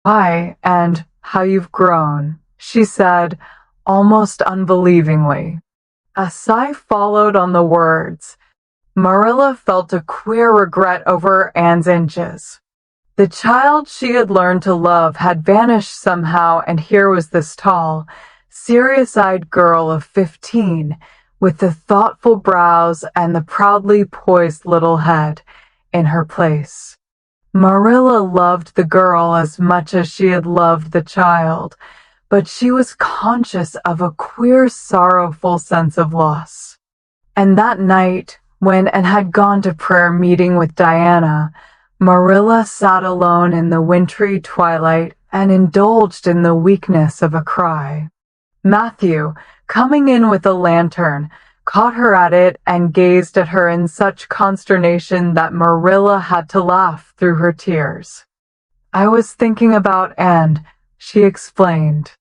"Why, and how you've grown," she said, almost unbelievingly. A sigh followed on the words. Marilla felt a queer regret over Anne's inches. The child she had learned to love had vanished somehow, and here was this tall, serious-eyed girl of 15, with the thoughtful brows and the proudly poised little head, in her place. Marilla loved the girl as much as she had loved the child, but she was conscious of a queer, sorrowful sense of loss. And that night, when Anne had gone to prayer meeting with Diana, Marilla sat alone in the wintry twilight and indulged in the weakness of a cry. Matthew, coming in with a lantern, caught her at it and gazed at her in such consternation that Marilla had to laugh through her tears. "I was thinking about Anne," she explained.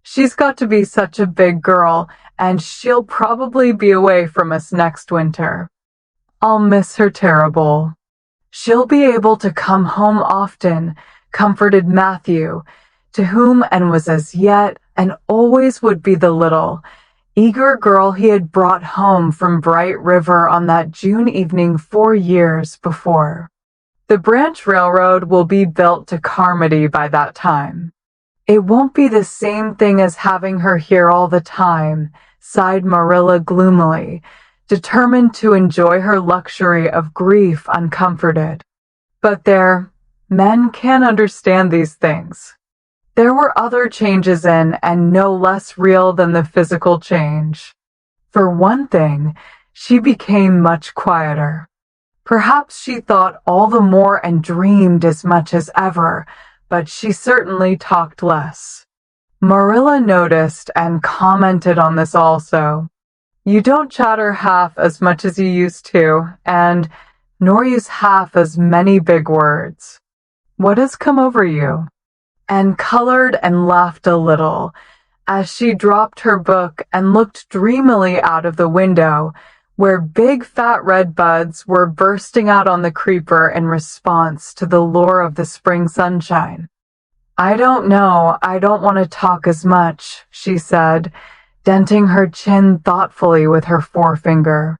"She's got to be such a big girl, and she'll probably be away from us next winter. I'll miss her terrible." "She'll be able to come home often," comforted Matthew, to whom Anne was as yet and always would be the little, eager girl he had brought home from Bright River on that June evening 4 years before. "The branch railroad will be built to Carmody by that time. It won't be the same thing as having her here all the time," sighed Marilla gloomily, determined to enjoy her luxury of grief uncomforted. But there, men can't understand these things. There were other changes in, and no less real than the physical change. For one thing, she became much quieter. Perhaps she thought all the more and dreamed as much as ever, but she certainly talked less. Marilla noticed and commented on this also. "You don't chatter half as much as you used to, and nor use half as many big words. What has come over you?" Anne colored and laughed a little as she dropped her book and looked dreamily out of the window, where big fat red buds were bursting out on the creeper in response to the lure of the spring sunshine. "I don't know, I don't want to talk as much," she said, denting her chin thoughtfully with her forefinger.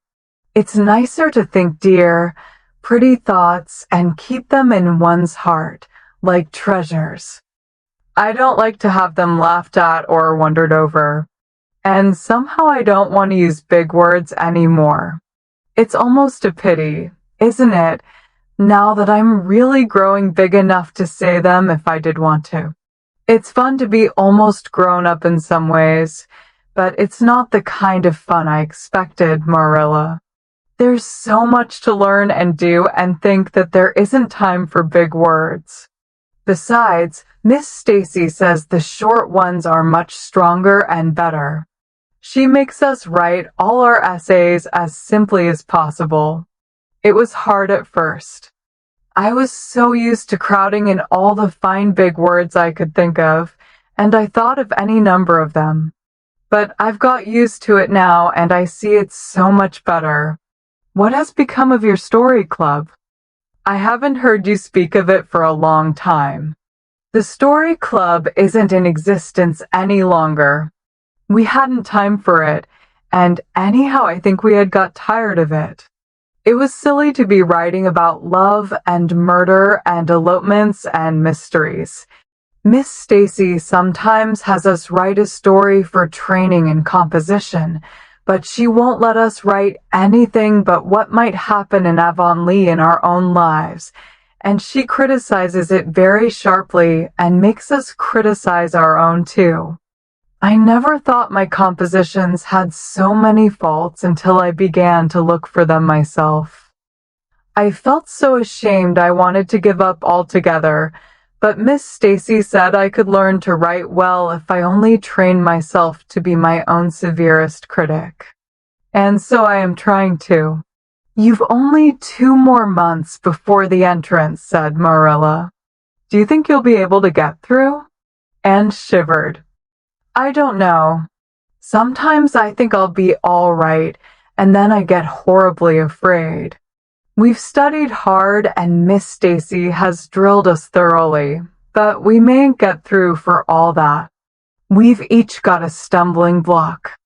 "It's nicer to think dear, pretty thoughts and keep them in one's heart, like treasures. I don't like to have them laughed at or wondered over. And somehow I don't want to use big words anymore. It's almost a pity, isn't it, now that I'm really growing big enough to say them if I did want to. It's fun to be almost grown up in some ways, but it's not the kind of fun I expected, Marilla. There's so much to learn and do and think that there isn't time for big words. Besides, Miss Stacy says the short ones are much stronger and better. She makes us write all our essays as simply as possible. It was hard at first. I was so used to crowding in all the fine big words I could think of, and I thought of any number of them. But I've got used to it now, and I see it's so much better. What has become of your story club? I haven't heard you speak of it for a long time. The story club isn't in existence any longer. We hadn't time for it, and anyhow I think we had got tired of it. It was silly to be writing about love and murder and elopements and mysteries. Miss Stacy sometimes has us write a story for training in composition, but she won't let us write anything but what might happen in Avonlea in our own lives, and she criticizes it very sharply and makes us criticize our own too. I never thought my compositions had so many faults until I began to look for them myself. I felt so ashamed I wanted to give up altogether, but Miss Stacy said I could learn to write well if I only trained myself to be my own severest critic. And so I am trying to. You've only 2 more months before the entrance, said Marilla. Do you think you'll be able to get through? Anne shivered. I don't know. Sometimes I think I'll be all right, and then I get horribly afraid. We've studied hard and Miss Stacy has drilled us thoroughly, but we mayn't get through for all that. We've each got a stumbling block.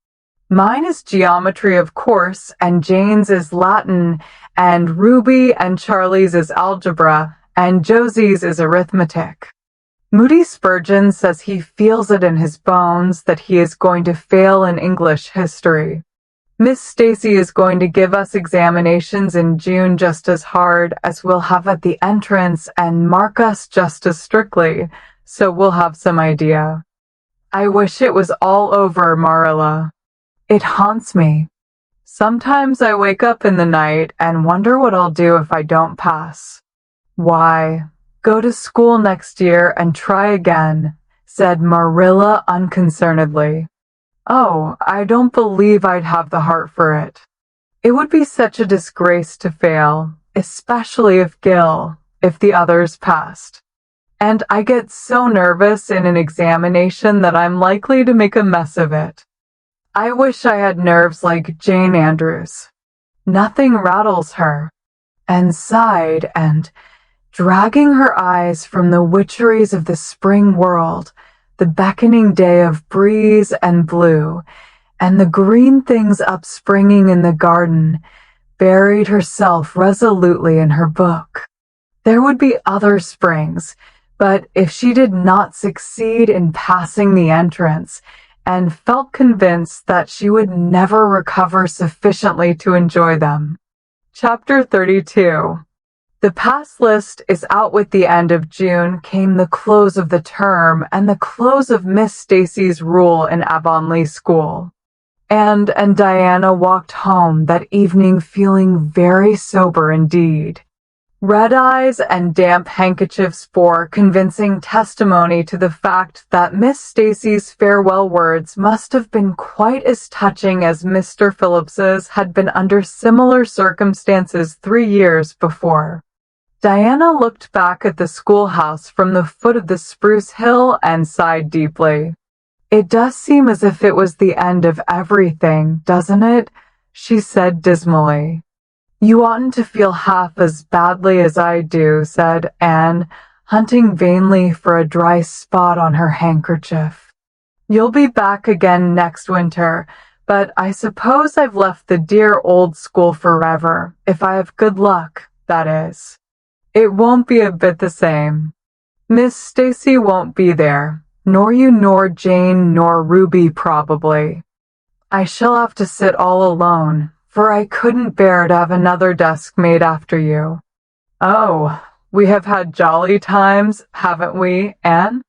Mine is geometry, of course, and Jane's is Latin, and Ruby and Charlie's is algebra, and Josie's is arithmetic. Moody Spurgeon says he feels it in his bones that he is going to fail in English history. Miss Stacy is going to give us examinations in June just as hard as we'll have at the entrance and mark us just as strictly, so we'll have some idea. I wish it was all over, Marilla. It haunts me. Sometimes I wake up in the night and wonder what I'll do if I don't pass. Why, go to school next year and try again, said Marilla unconcernedly. Oh, I don't believe I'd have the heart for it. It would be such a disgrace to fail, especially if the others passed. And I get so nervous in an examination that I'm likely to make a mess of it. I wish I had nerves like Jane Andrews. Nothing rattles her. And sighed, and, dragging her eyes from the witcheries of the spring world, the beckoning day of breeze and blue, and the green things upspringing in the garden, buried herself resolutely in her book. There would be other springs, but if she did not succeed in passing the entrance, and felt convinced that she would never recover sufficiently to enjoy them. Chapter 32. The pass list is out with the end of June came the close of the term and the close of Miss Stacy's rule in Avonlea School. And Diana walked home that evening feeling very sober indeed. Red eyes and damp handkerchiefs bore convincing testimony to the fact that Miss Stacy's farewell words must have been quite as touching as Mr. Phillips's had been under similar circumstances 3 years before. Diana looked back at the schoolhouse from the foot of the spruce hill and sighed deeply. It does seem as if it was the end of everything, doesn't it? She said dismally. You oughtn't to feel half as badly as I do, said Anne, hunting vainly for a dry spot on her handkerchief. You'll be back again next winter, but I suppose I've left the dear old school forever, if I have good luck, that is. It won't be a bit the same. Miss Stacy won't be there, nor you nor Jane nor Ruby probably. I shall have to sit all alone, for I couldn't bear to have another desk made after you. Oh, we have had jolly times, haven't we, Anne?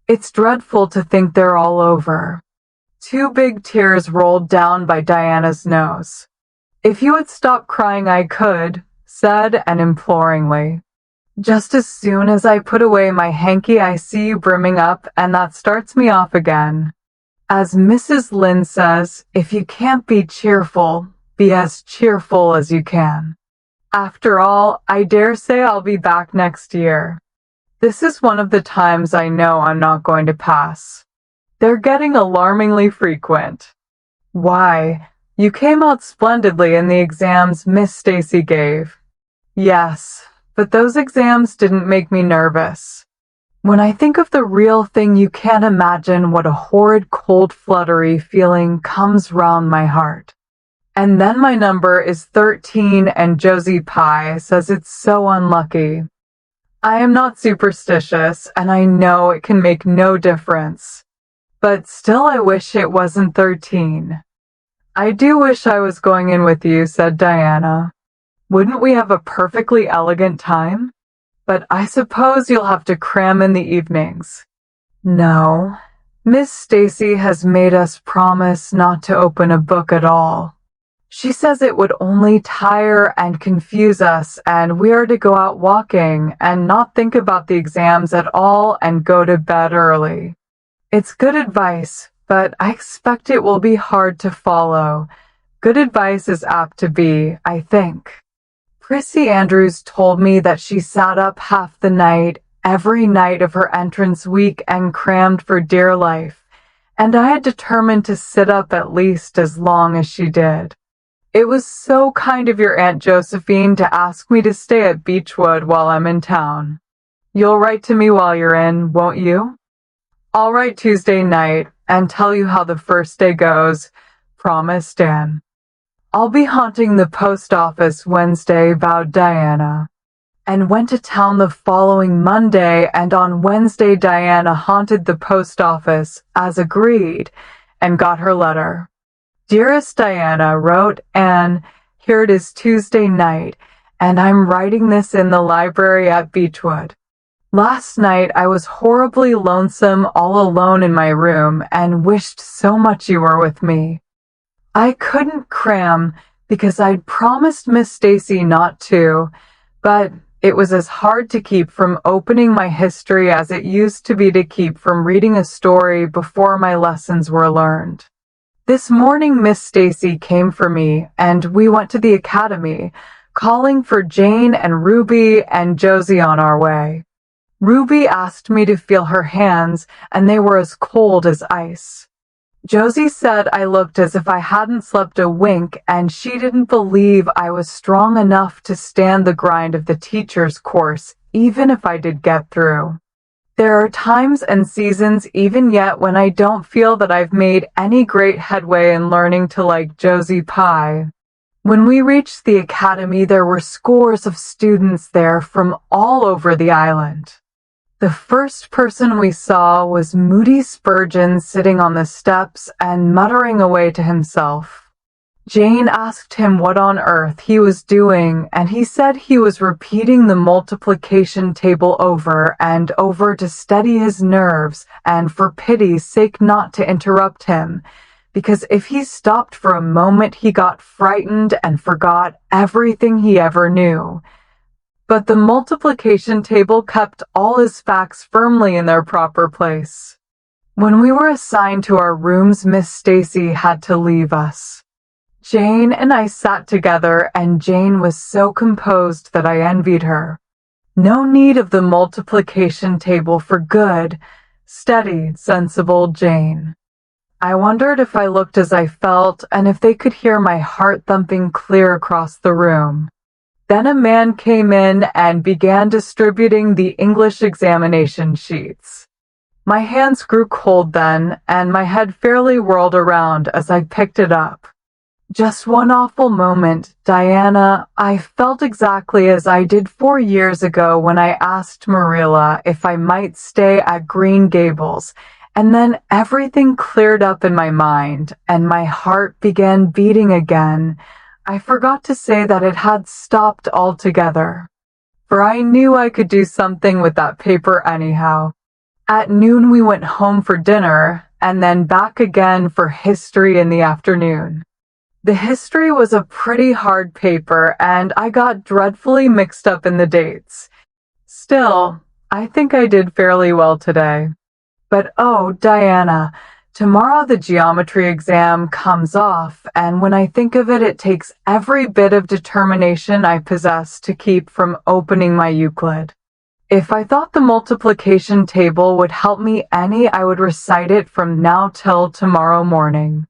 It's dreadful to think they're all over. 2 big tears rolled down by Diana's nose. If you would stop crying I could, said Anne imploringly. Just as soon as I put away my hanky I see you brimming up, and that starts me off again. As Mrs. Lynde says, if you can't be cheerful, be as cheerful as you can. After all, I dare say I'll be back next year. This is one of the times I know I'm not going to pass. They're getting alarmingly frequent. Why, you came out splendidly in the exams Miss Stacy gave. Yes, but those exams didn't make me nervous. When I think of the real thing, you can't imagine what a horrid cold fluttery feeling comes round my heart. And then my number is 13 and Josie Pye says it's so unlucky. I am not superstitious and I know it can make no difference. But still I wish it wasn't 13. I do wish I was going in with you, said Diana. Wouldn't we have a perfectly elegant time? But I suppose you'll have to cram in the evenings. No, Miss Stacy has made us promise not to open a book at all. She says it would only tire and confuse us, and we are to go out walking and not think about the exams at all and go to bed early. It's good advice, but I expect it will be hard to follow. Good advice is apt to be, I think. Prissy Andrews told me that she sat up half the night, every night of her entrance week and crammed for dear life, and I had determined to sit up at least as long as she did. It was so kind of your Aunt Josephine to ask me to stay at Beechwood while I'm in town. You'll write to me while you're in, won't you? I'll write Tuesday night and tell you how the first day goes. Promise, Dan. I'll be haunting the post office Wednesday, vowed Diana, and went to town the following Monday, and on Wednesday Diana haunted the post office, as agreed, and got her letter. Dearest Diana, wrote Anne, here it is Tuesday night, and I'm writing this in the library at Beechwood. Last night I was horribly lonesome all alone in my room and wished so much you were with me. I couldn't cram because I'd promised Miss Stacy not to, but it was as hard to keep from opening my history as it used to be to keep from reading a story before my lessons were learned. This morning Miss Stacy came for me and we went to the academy, calling for Jane and Ruby and Josie on our way. Ruby asked me to feel her hands, and they were as cold as ice. Josie said I looked as if I hadn't slept a wink, and she didn't believe I was strong enough to stand the grind of the teacher's course, even if I did get through. There are times and seasons even yet when I don't feel that I've made any great headway in learning to like Josie Pye. When we reached the academy, there were scores of students there from all over the island. The first person we saw was Moody Spurgeon sitting on the steps and muttering away to himself. Jane asked him what on earth he was doing, and he said he was repeating the multiplication table over and over to steady his nerves and for pity's sake not to interrupt him, because if he stopped for a moment he got frightened and forgot everything he ever knew. But the multiplication table kept all his facts firmly in their proper place. When we were assigned to our rooms, Miss Stacy had to leave us. Jane and I sat together, and Jane was so composed that I envied her. No need of the multiplication table for good, steady, sensible Jane. I wondered if I looked as I felt, and if they could hear my heart thumping clear across the room. Then a man came in and began distributing the English examination sheets. My hands grew cold then, and my head fairly whirled around as I picked it up. Just one awful moment, Diana, I felt exactly as I did 4 years ago when I asked Marilla if I might stay at Green Gables, and then everything cleared up in my mind, and my heart began beating again. I forgot to say that it had stopped altogether, for I knew I could do something with that paper anyhow. At noon we went home for dinner, and then back again for history in the afternoon. The history was a pretty hard paper, and I got dreadfully mixed up in the dates. Still, I think I did fairly well today. But oh, Diana, tomorrow the geometry exam comes off, and when I think of it, it takes every bit of determination I possess to keep from opening my Euclid. If I thought the multiplication table would help me any, I would recite it from now till tomorrow morning.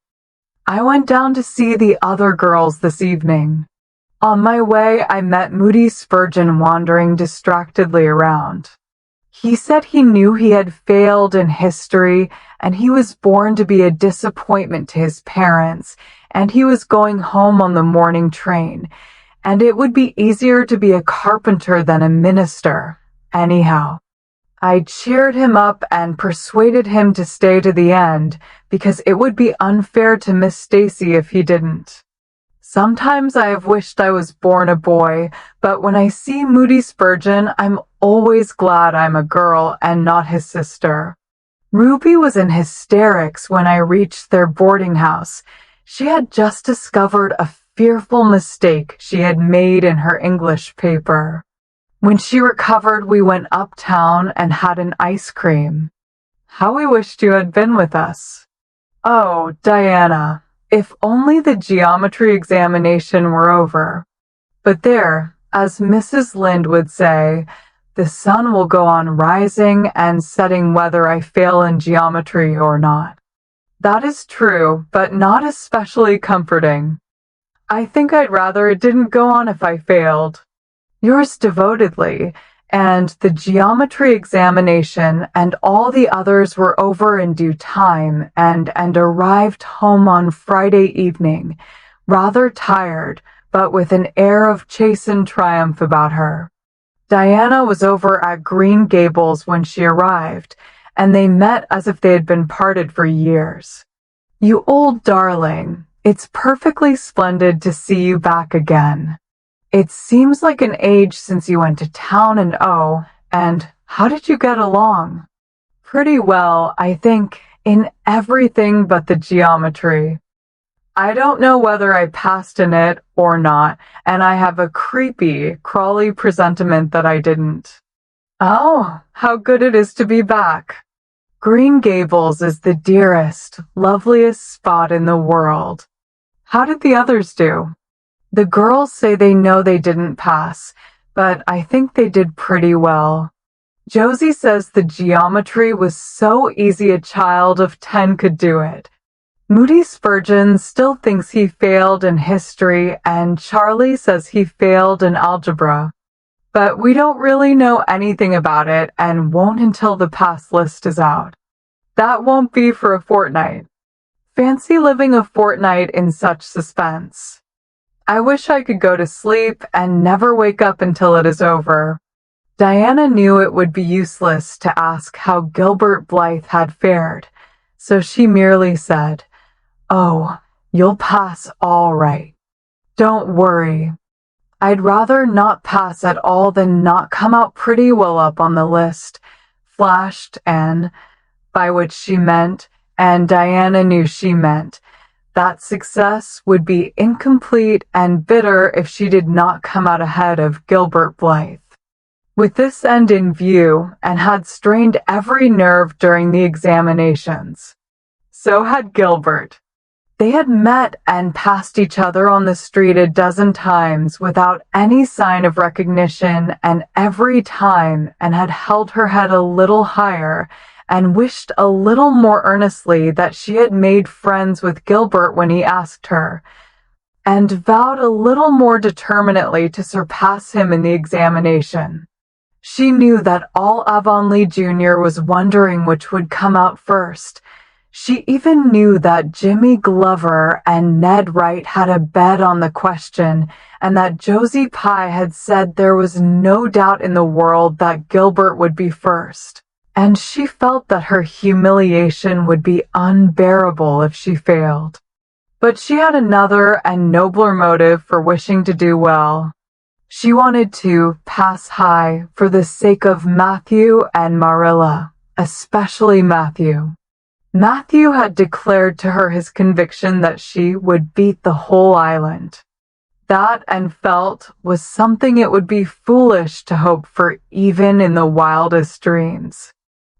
I went down to see the other girls this evening. On my way, I met Moody Spurgeon wandering distractedly around. He said he knew he had failed in history, and he was born to be a disappointment to his parents, and he was going home on the morning train, and it would be easier to be a carpenter than a minister. Anyhow, I cheered him up and persuaded him to stay to the end, because it would be unfair to Miss Stacy if he didn't. Sometimes I have wished I was born a boy, but when I see Moody Spurgeon, I'm always glad I'm a girl and not his sister. Ruby was in hysterics when I reached their boarding house. She had just discovered a fearful mistake she had made in her English paper. When she recovered, we went uptown and had an ice cream. How we wished you had been with us. Oh, Diana, if only the geometry examination were over. But there, as Mrs. Lynde would say, the sun will go on rising and setting whether I fail in geometry or not. That is true, but not especially comforting. I think I'd rather it didn't go on if I failed. Yours devotedly, and the geometry examination and all the others were over in due time and arrived home on Friday evening, rather tired, but with an air of chastened triumph about her. Diana was over at Green Gables when she arrived, and they met as if they had been parted for years. "You old darling, it's perfectly splendid to see you back again. It seems like an age since you went to town and how did you get along?" "Pretty well, I think, in everything but the geometry. I don't know whether I passed in it or not, and I have a creepy, crawly presentiment that I didn't." "Oh, how good it is to be back. Green Gables is the dearest, loveliest spot in the world. How did the others do?" "The girls say they know they didn't pass, but I think they did pretty well. Josie says the geometry was so easy a child of 10 could do it. Moody Spurgeon still thinks he failed in history, and Charlie says he failed in algebra. But we don't really know anything about it and won't until the pass list is out. That won't be for a fortnight. Fancy living a fortnight in such suspense. I wish I could go to sleep and never wake up until it is over." Diana knew it would be useless to ask how Gilbert Blythe had fared, so she merely said, "Oh, you'll pass all right. Don't worry. I'd rather not pass at all than not come out pretty well up on the list," flashed Anne, by which she meant, and Diana knew she meant, that success would be incomplete and bitter if she did not come out ahead of Gilbert Blythe. With this end in view, and had strained every nerve during the examinations. So had Gilbert. They had met and passed each other on the street a dozen times without any sign of recognition, and every time and had held her head a little higher and wished a little more earnestly that she had made friends with Gilbert when he asked her, and vowed a little more determinately to surpass him in the examination. She knew that all Avonlea Jr. was wondering which would come out first. She even knew that Jimmy Glover and Ned Wright had a bet on the question, and that Josie Pye had said there was no doubt in the world that Gilbert would be first. And she felt that her humiliation would be unbearable if she failed. But she had another and nobler motive for wishing to do well. She wanted to pass high for the sake of Matthew and Marilla, especially Matthew. Matthew had declared to her his conviction that she would beat the whole island. That, and felt, was something it would be foolish to hope for even in the wildest dreams.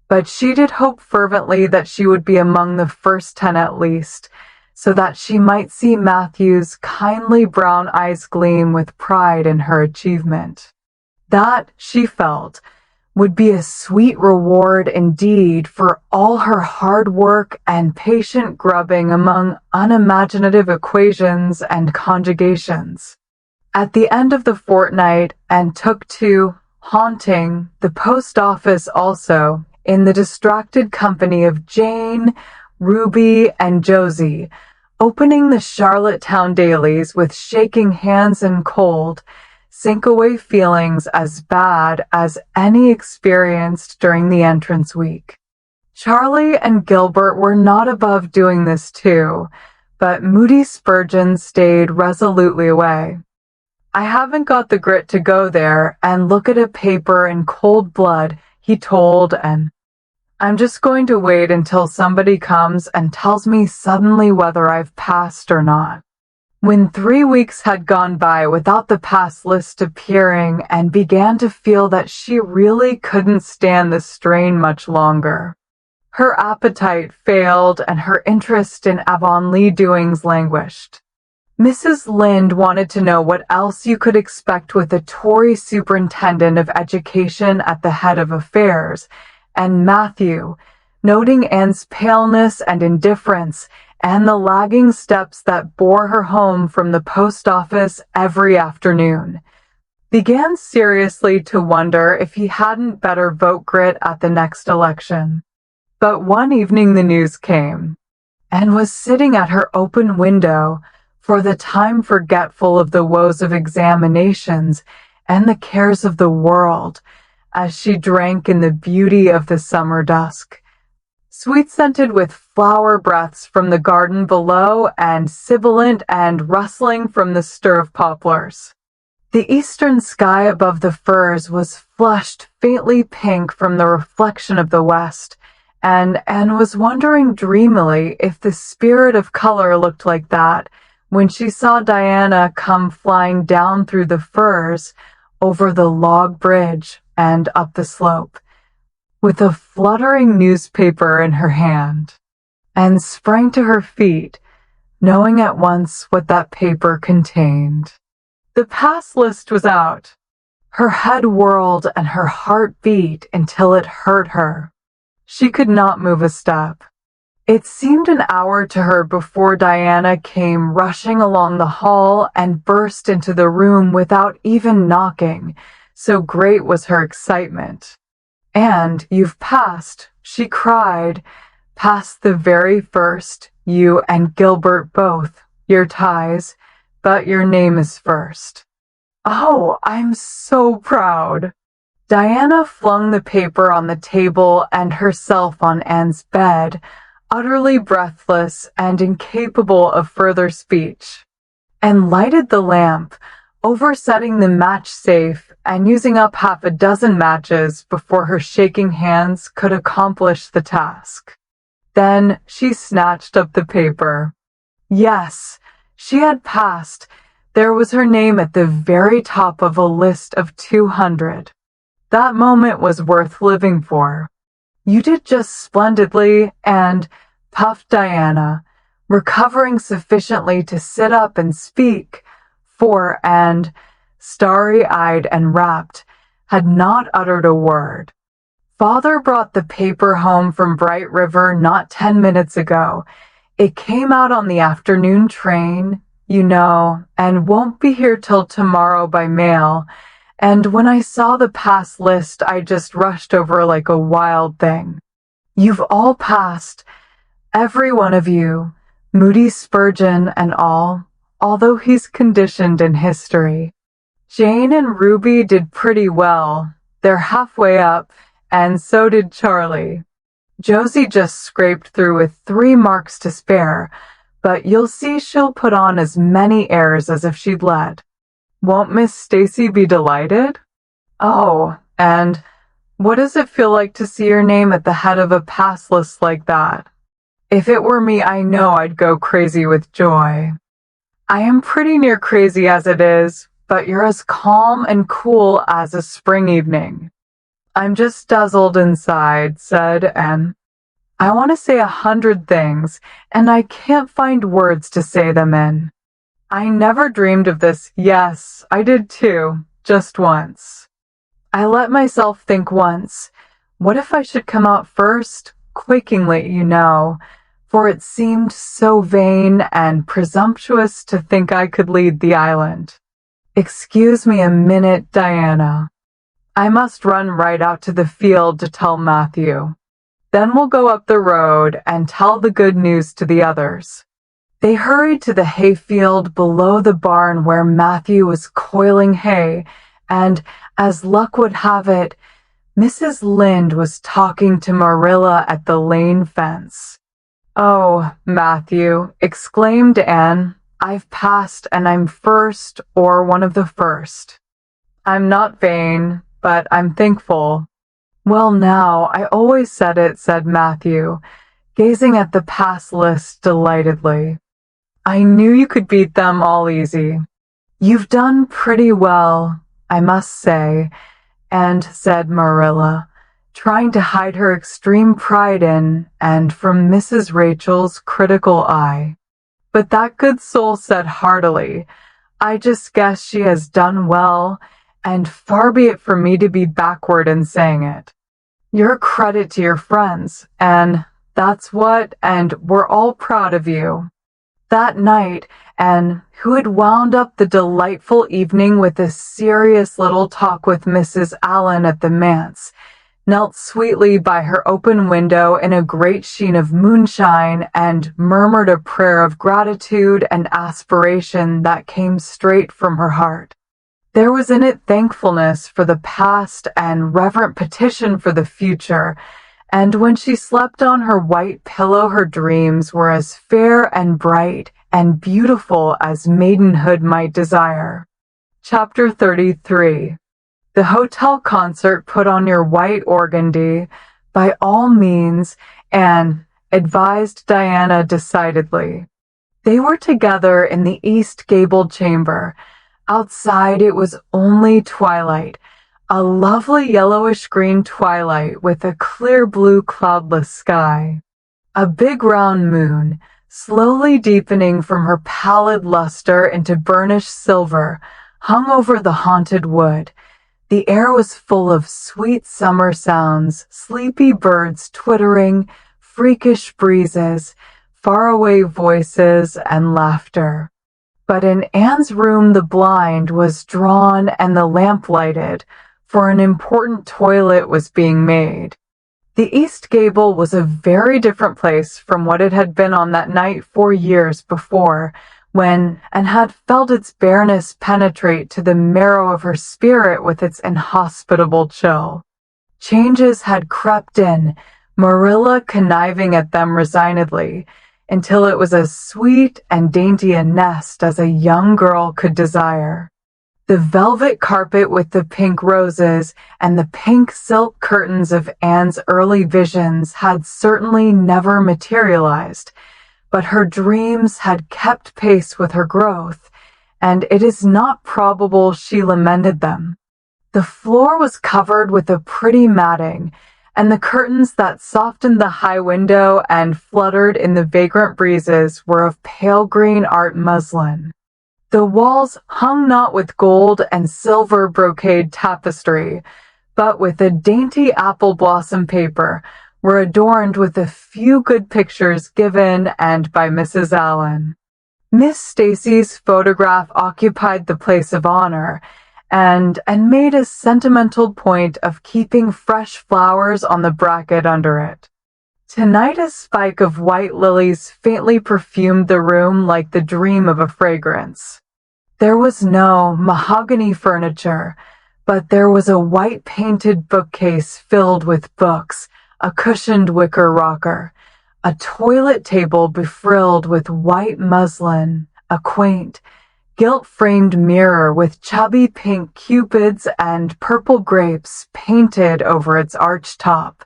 But she did hope fervently that she would be among the first 10 at least, so that she might see Matthew's kindly brown eyes gleam with pride in her achievement. That, she felt, would be a sweet reward indeed for all her hard work and patient grubbing among unimaginative equations and conjugations. At the end of the fortnight, and took to haunting the post office also, in the distracted company of Jane, Ruby, and Josie, opening the Charlottetown dailies with shaking hands and cold, sink-away feelings as bad as any experienced during the entrance week. Charlie and Gilbert were not above doing this too, but Moody Spurgeon stayed resolutely away. "I haven't got the grit to go there and look at a paper in cold blood," he told, "and I'm just going to wait until somebody comes and tells me suddenly whether I've passed or not." When 3 weeks had gone by without the pass list appearing, and began to feel that she really couldn't stand the strain much longer. Her appetite failed and her interest in Avonlea doings languished. Mrs. Lynde wanted to know what else you could expect with a Tory superintendent of education at the head of affairs, and Matthew, noting Anne's paleness and indifference, and the lagging steps that bore her home from the post office every afternoon, began seriously to wonder if he hadn't better vote Grit at the next election. But one evening the news came, and was sitting at her open window, for the time forgetful of the woes of examinations and the cares of the world, as she drank in the beauty of the summer dusk, sweet-scented with flower breaths from the garden below and sibilant and rustling from the stir of poplars. The eastern sky above the firs was flushed faintly pink from the reflection of the west, and Anne was wondering dreamily if the spirit of color looked like that when she saw Diana come flying down through the firs, over the log bridge and up the slope, with a fluttering newspaper in her hand, and sprang to her feet, knowing at once what that paper contained. The pass list was out. Her head whirled and her heart beat until it hurt her. She could not move a step. It seemed an hour to her before Diana came rushing along the hall and burst into the room without even knocking, so great was her excitement. "And you've passed," she cried. "Passed the very first, you and Gilbert both, your ties, but your name is first." "Oh, I'm so proud." Diana flung the paper on the table and herself on Anne's bed, utterly breathless and incapable of further speech, and lighted the lamp, oversetting the match safe and using up half a dozen matches before her shaking hands could accomplish the task. Then she snatched up the paper. Yes, she had passed. There was her name at the very top of a list of 200. That moment was worth living for. "You did just splendidly," and puffed Diana, recovering sufficiently to sit up and speak, for Anne, starry-eyed and rapt, had not uttered a word. "Father brought the paper home from Bright River not 10 minutes ago. It came out on the afternoon train, you know, and won't be here till tomorrow by mail. And when I saw the pass list, I just rushed over like a wild thing. You've all passed, every one of you, Moody Spurgeon and all, although he's conditioned in history. Jane and Ruby did pretty well. They're halfway up, and so did Charlie. Josie just scraped through with 3 marks to spare, but you'll see she'll put on as many airs as if she'd led. Won't Miss Stacy be delighted? Oh, and what does it feel like to see your name at the head of a pass list like that? If it were me, I know I'd go crazy with joy. I am pretty near crazy as it is, but you're as calm and cool as a spring evening." "I'm just dazzled inside," said Anne. "I want to say 100 things, and I can't find words to say them in. I never dreamed of this. Yes, I did too, just once. I let myself think once, what if I should come out first, quakingly, you know, for it seemed so vain and presumptuous to think I could lead the island. Excuse me a minute, Diana. I must run right out to the field to tell Matthew. Then we'll go up the road and tell the good news to the others." They hurried to the hayfield below the barn where Matthew was coiling hay, and, as luck would have it, Mrs. Lynde was talking to Marilla at the lane fence. "Oh, Matthew," exclaimed Anne, "I've passed and I'm first or one of the first. I'm not vain, but I'm thankful." "Well now, I always said it," said Matthew, gazing at the pass list delightedly. "I knew you could beat them all easy. You've done pretty well, I must say," and said Marilla, trying to hide her extreme pride in and from Mrs. Rachel's critical eye. But that good soul said heartily, "I just guess she has done well, and far be it from me to be backward in saying it. You're a credit to your friends, and that's what, and we're all proud of you." That night, and who had wound up the delightful evening with a serious little talk with Mrs. Allen at the manse, knelt sweetly by her open window in a great sheen of moonshine and murmured a prayer of gratitude and aspiration that came straight from her heart. There was in it thankfulness for the past and reverent petition for the future, and when she slept on her white pillow her dreams were as fair and bright and beautiful as maidenhood might desire. Chapter 33. The hotel concert put on your white organdy, by all means, Anne advised Diana decidedly. They were together in the east gabled chamber. Outside it was only twilight, a lovely yellowish-green twilight with a clear blue cloudless sky. A big round moon, slowly deepening from her pallid luster into burnished silver, hung over the haunted wood. The air was full of sweet summer sounds, sleepy birds twittering, freakish breezes, faraway voices, and laughter. But in Anne's room the blind was drawn and the lamp lighted, for an important toilet was being made. The east gable was a very different place from what it had been on that night 4 years before, when Anne had felt its bareness penetrate to the marrow of her spirit with its inhospitable chill. Changes had crept in, Marilla conniving at them resignedly, until it was as sweet and dainty a nest as a young girl could desire. The velvet carpet with the pink roses and the pink silk curtains of Anne's early visions had certainly never materialized, but her dreams had kept pace with her growth, and it is not probable she lamented them. The floor was covered with a pretty matting, and the curtains that softened the high window and fluttered in the vagrant breezes were of pale green art muslin. The walls hung not with gold and silver brocade tapestry, but with a dainty apple blossom paper, were adorned with a few good pictures given and by Mrs. Allen. Miss Stacy's photograph occupied the place of honor, and made a sentimental point of keeping fresh flowers on the bracket under it. Tonight a spike of white lilies faintly perfumed the room like the dream of a fragrance. There was no mahogany furniture, but there was a white painted bookcase filled with books, a cushioned wicker rocker, a toilet table befrilled with white muslin, a quaint, gilt-framed mirror with chubby pink cupids and purple grapes painted over its arched top,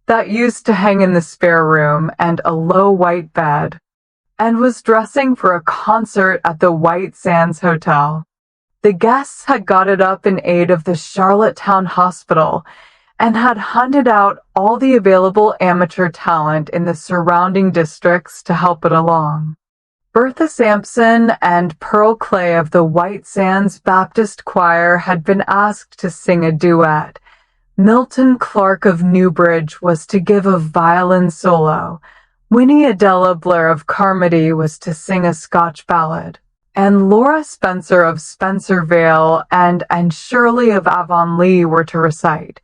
that used to hang in the spare room, and a low white bed, and was dressing for a concert at the White Sands Hotel. The guests had got it up in aid of the Charlottetown Hospital, and had hunted out all the available amateur talent in the surrounding districts to help it along. Bertha Sampson and Pearl Clay of the White Sands Baptist Choir had been asked to sing a duet. Milton Clark of Newbridge was to give a violin solo. Winnie Adela Blair of Carmody was to sing a Scotch ballad. And Laura Spencer of Spencervale and Shirley of Avonlea were to recite.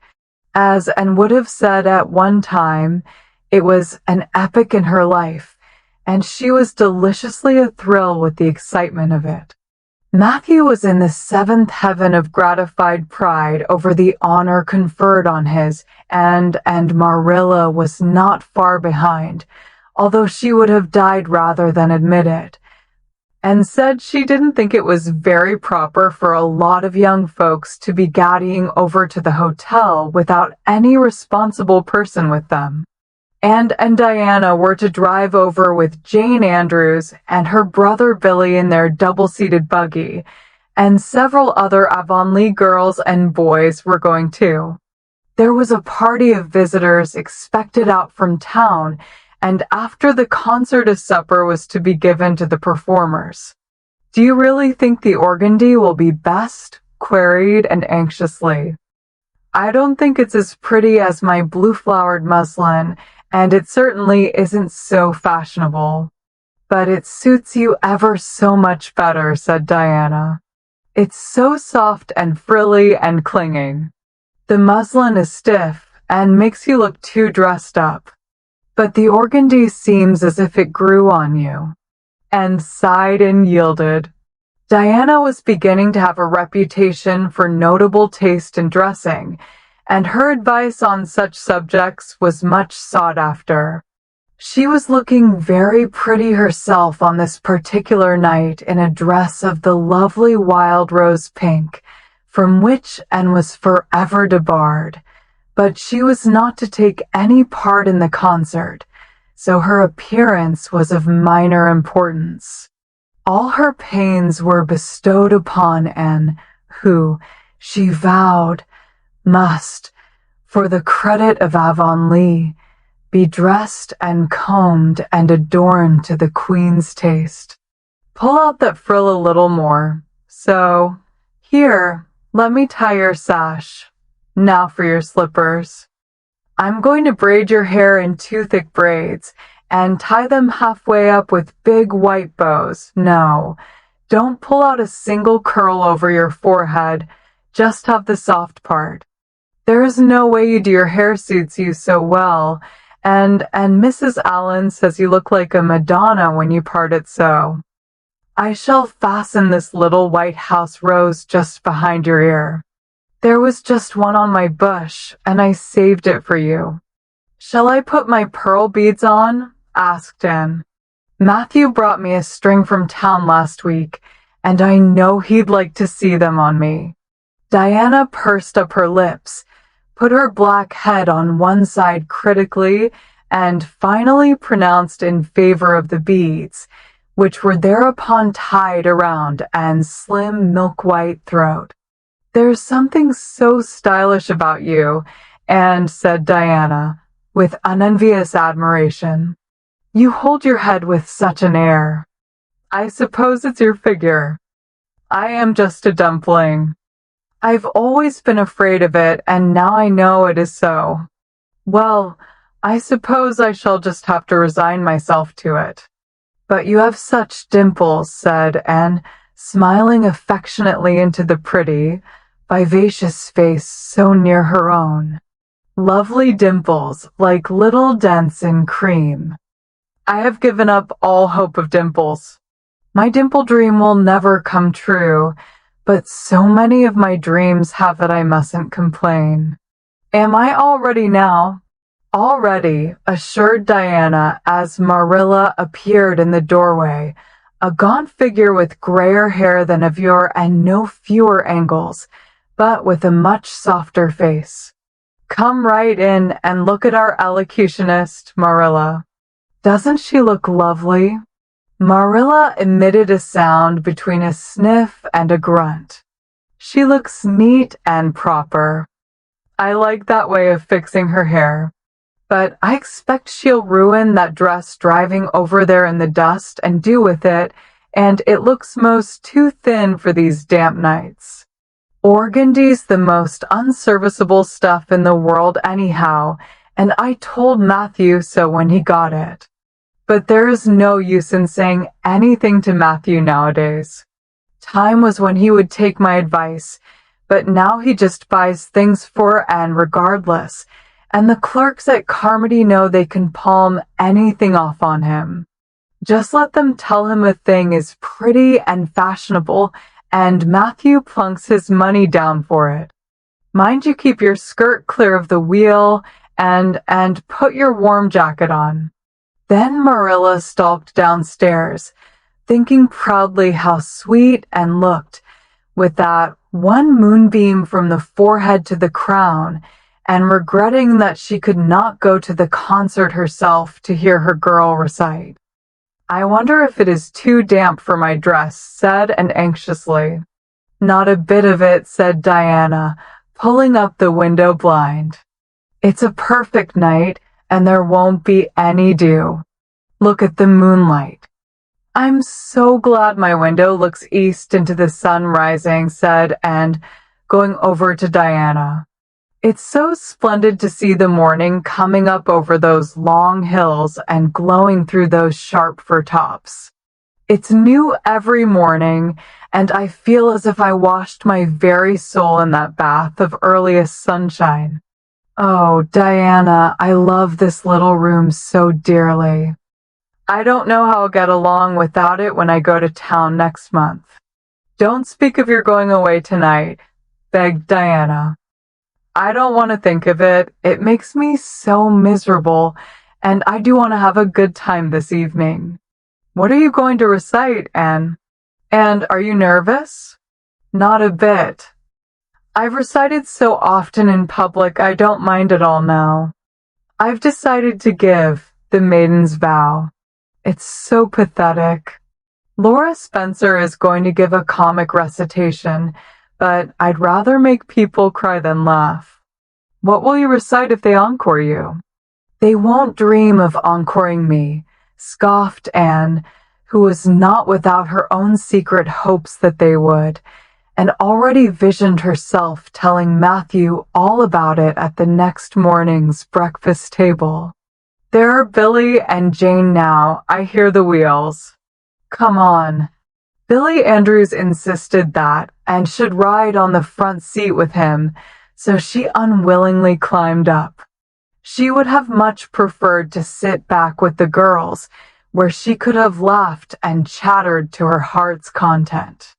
As Anne would have said at one time, it was an epic in her life, and she was deliciously athrill with the excitement of it. Matthew was in the seventh heaven of gratified pride over the honor conferred on his, and Marilla was not far behind, although she would have died rather than admit it, and said she didn't think it was very proper for a lot of young folks to be gaddying over to the hotel without any responsible person with them. And Diana were to drive over with Jane Andrews and her brother Billy in their double-seated buggy, and several other Avonlea girls and boys were going too. There was a party of visitors expected out from town, and after the concert a supper was to be given to the performers. "Do you really think the organdy will be best?" queried Anne anxiously. "I don't think it's as pretty as my blue-flowered muslin, and it certainly isn't so fashionable. "But it suits you ever so much better," said Diana. "It's so soft and frilly and clinging. The muslin is stiff and makes you look too dressed up. But the organdy seems as if it grew on you." And sighed and yielded. Diana was beginning to have a reputation for notable taste in dressing, and her advice on such subjects was much sought after. She was looking very pretty herself on this particular night in a dress of the lovely wild rose pink, from which and was forever debarred. But she was not to take any part in the concert, so her appearance was of minor importance. All her pains were bestowed upon Anne, who, she vowed, must, for the credit of Avonlea, be dressed and combed and adorned to the Queen's taste. "Pull out that frill a little more. So, here, let me tie your sash. Now for your slippers. I'm going to braid your hair in 2 thick braids, and tie them halfway up with big white bows. No, don't pull out a single curl over your forehead, just have the soft part. There is no way you do your hair suits you so well, and Mrs. Allen says you look like a Madonna when you part it so. I shall fasten this little white house rose just behind your ear. There was just one on my bush, and I saved it for you. Shall I put my pearl beads on?" asked Anne. "Matthew brought me a string from town last week, and I know he'd like to see them on me." Diana pursed up her lips, put her black head on one side critically, and finally pronounced in favor of the beads, which were thereupon tied around Anne's slim milk-white throat. "There's something so stylish about you," Anne said Diana, with unenvious admiration. "You hold your head with such an air. I suppose it's your figure. I am just a dumpling. I've always been afraid of it, and now I know it is so. Well, I suppose I shall just have to resign myself to it." "But you have such dimples," said Anne, smiling affectionately into the pretty, vivacious face so near her own. "Lovely dimples, like little dents in cream. I have given up all hope of dimples. My dimple dream will never come true, but so many of my dreams have that I mustn't complain. Am I all ready now?" "All ready," assured Diana as Marilla appeared in the doorway, a gaunt figure with grayer hair than of yore and no fewer angles, but with a much softer face. "Come right in and look at our elocutionist, Marilla. Doesn't she look lovely?" Marilla emitted a sound between a sniff and a grunt. "She looks neat and proper. I like that way of fixing her hair. But I expect she'll ruin that dress driving over there in the dust and do with it, and it looks most too thin for these damp nights. Organdy's the most unserviceable stuff in the world anyhow, and I told Matthew so when he got it. But there is no use in saying anything to Matthew nowadays. Time was when he would take my advice, but now he just buys things for Anne regardless, and the clerks at Carmody know they can palm anything off on him. Just let them tell him a thing is pretty and fashionable, and Matthew plunks his money down for it. Mind you keep your skirt clear of the wheel, and put your warm jacket on." Then Marilla stalked downstairs, thinking proudly how sweet Anne looked, with that one moonbeam from the forehead to the crown, and regretting that she could not go to the concert herself to hear her girl recite. "I wonder if it is too damp for my dress," said Anne anxiously. "Not a bit of it," said Diana, pulling up the window blind. "It's a perfect night, and there won't be any dew. Look at the moonlight." "I'm so glad my window looks east into the sun rising," said Anne, going over to Diana. It's so splendid to see the morning coming up over those long hills and glowing through those sharp fir tops. It's new every morning, and I feel as if I washed my very soul in that bath of earliest sunshine. Oh, Diana, I love this little room so dearly. I don't know how I'll get along without it when I go to town next month. Don't speak of your going away tonight, begged Diana. I don't want to think of it. It makes me so miserable, and I do want to have a good time this evening. What are you going to recite, Anne? And are you nervous? Not a bit. I've recited so often in public I don't mind at all now. I've decided to give The Maiden's Vow. It's so pathetic. Laura Spencer is going to give a comic recitation, but I'd rather make people cry than laugh. What will you recite if they encore you? They won't dream of encoring me, scoffed Anne, who was not without her own secret hopes that they would, and already visioned herself telling Matthew all about it at the next morning's breakfast table. There are Billy and Jane now. I hear the wheels. Come on. Billy Andrews insisted that Anne should ride on the front seat with him, so she unwillingly climbed up. She would have much preferred to sit back with the girls, where she could have laughed and chattered to her heart's content.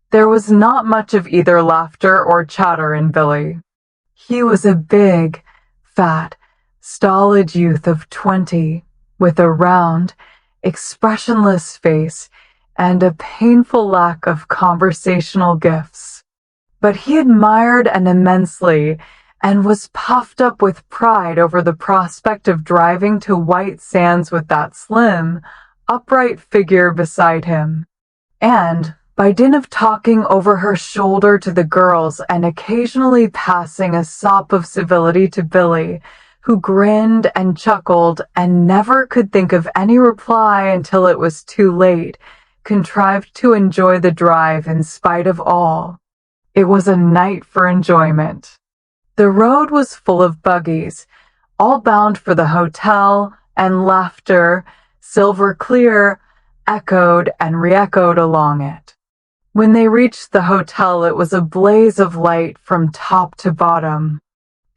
There was not much of either laughter or chatter in Billy. He was a big, fat, stolid youth of 20, with a round, expressionless face and a painful lack of conversational gifts. But he admired Anne immensely and was puffed up with pride over the prospect of driving to White Sands with that slim, upright figure beside him. And, by dint of talking over her shoulder to the girls and occasionally passing a sop of civility to Billy, who grinned and chuckled and never could think of any reply until it was too late, contrived to enjoy the drive in spite of all. It was a night for enjoyment. The road was full of buggies, all bound for the hotel, and laughter, silver clear, echoed and re-echoed along it. When they reached the hotel, it was a blaze of light from top to bottom.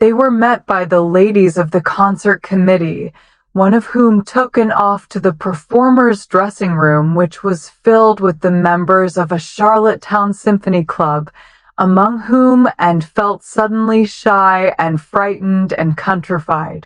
They were met by the ladies of the concert committee, one of whom took Anne off to the performers' dressing room, which was filled with the members of a Charlottetown Symphony Club, among whom Anne felt suddenly shy and frightened and countrified.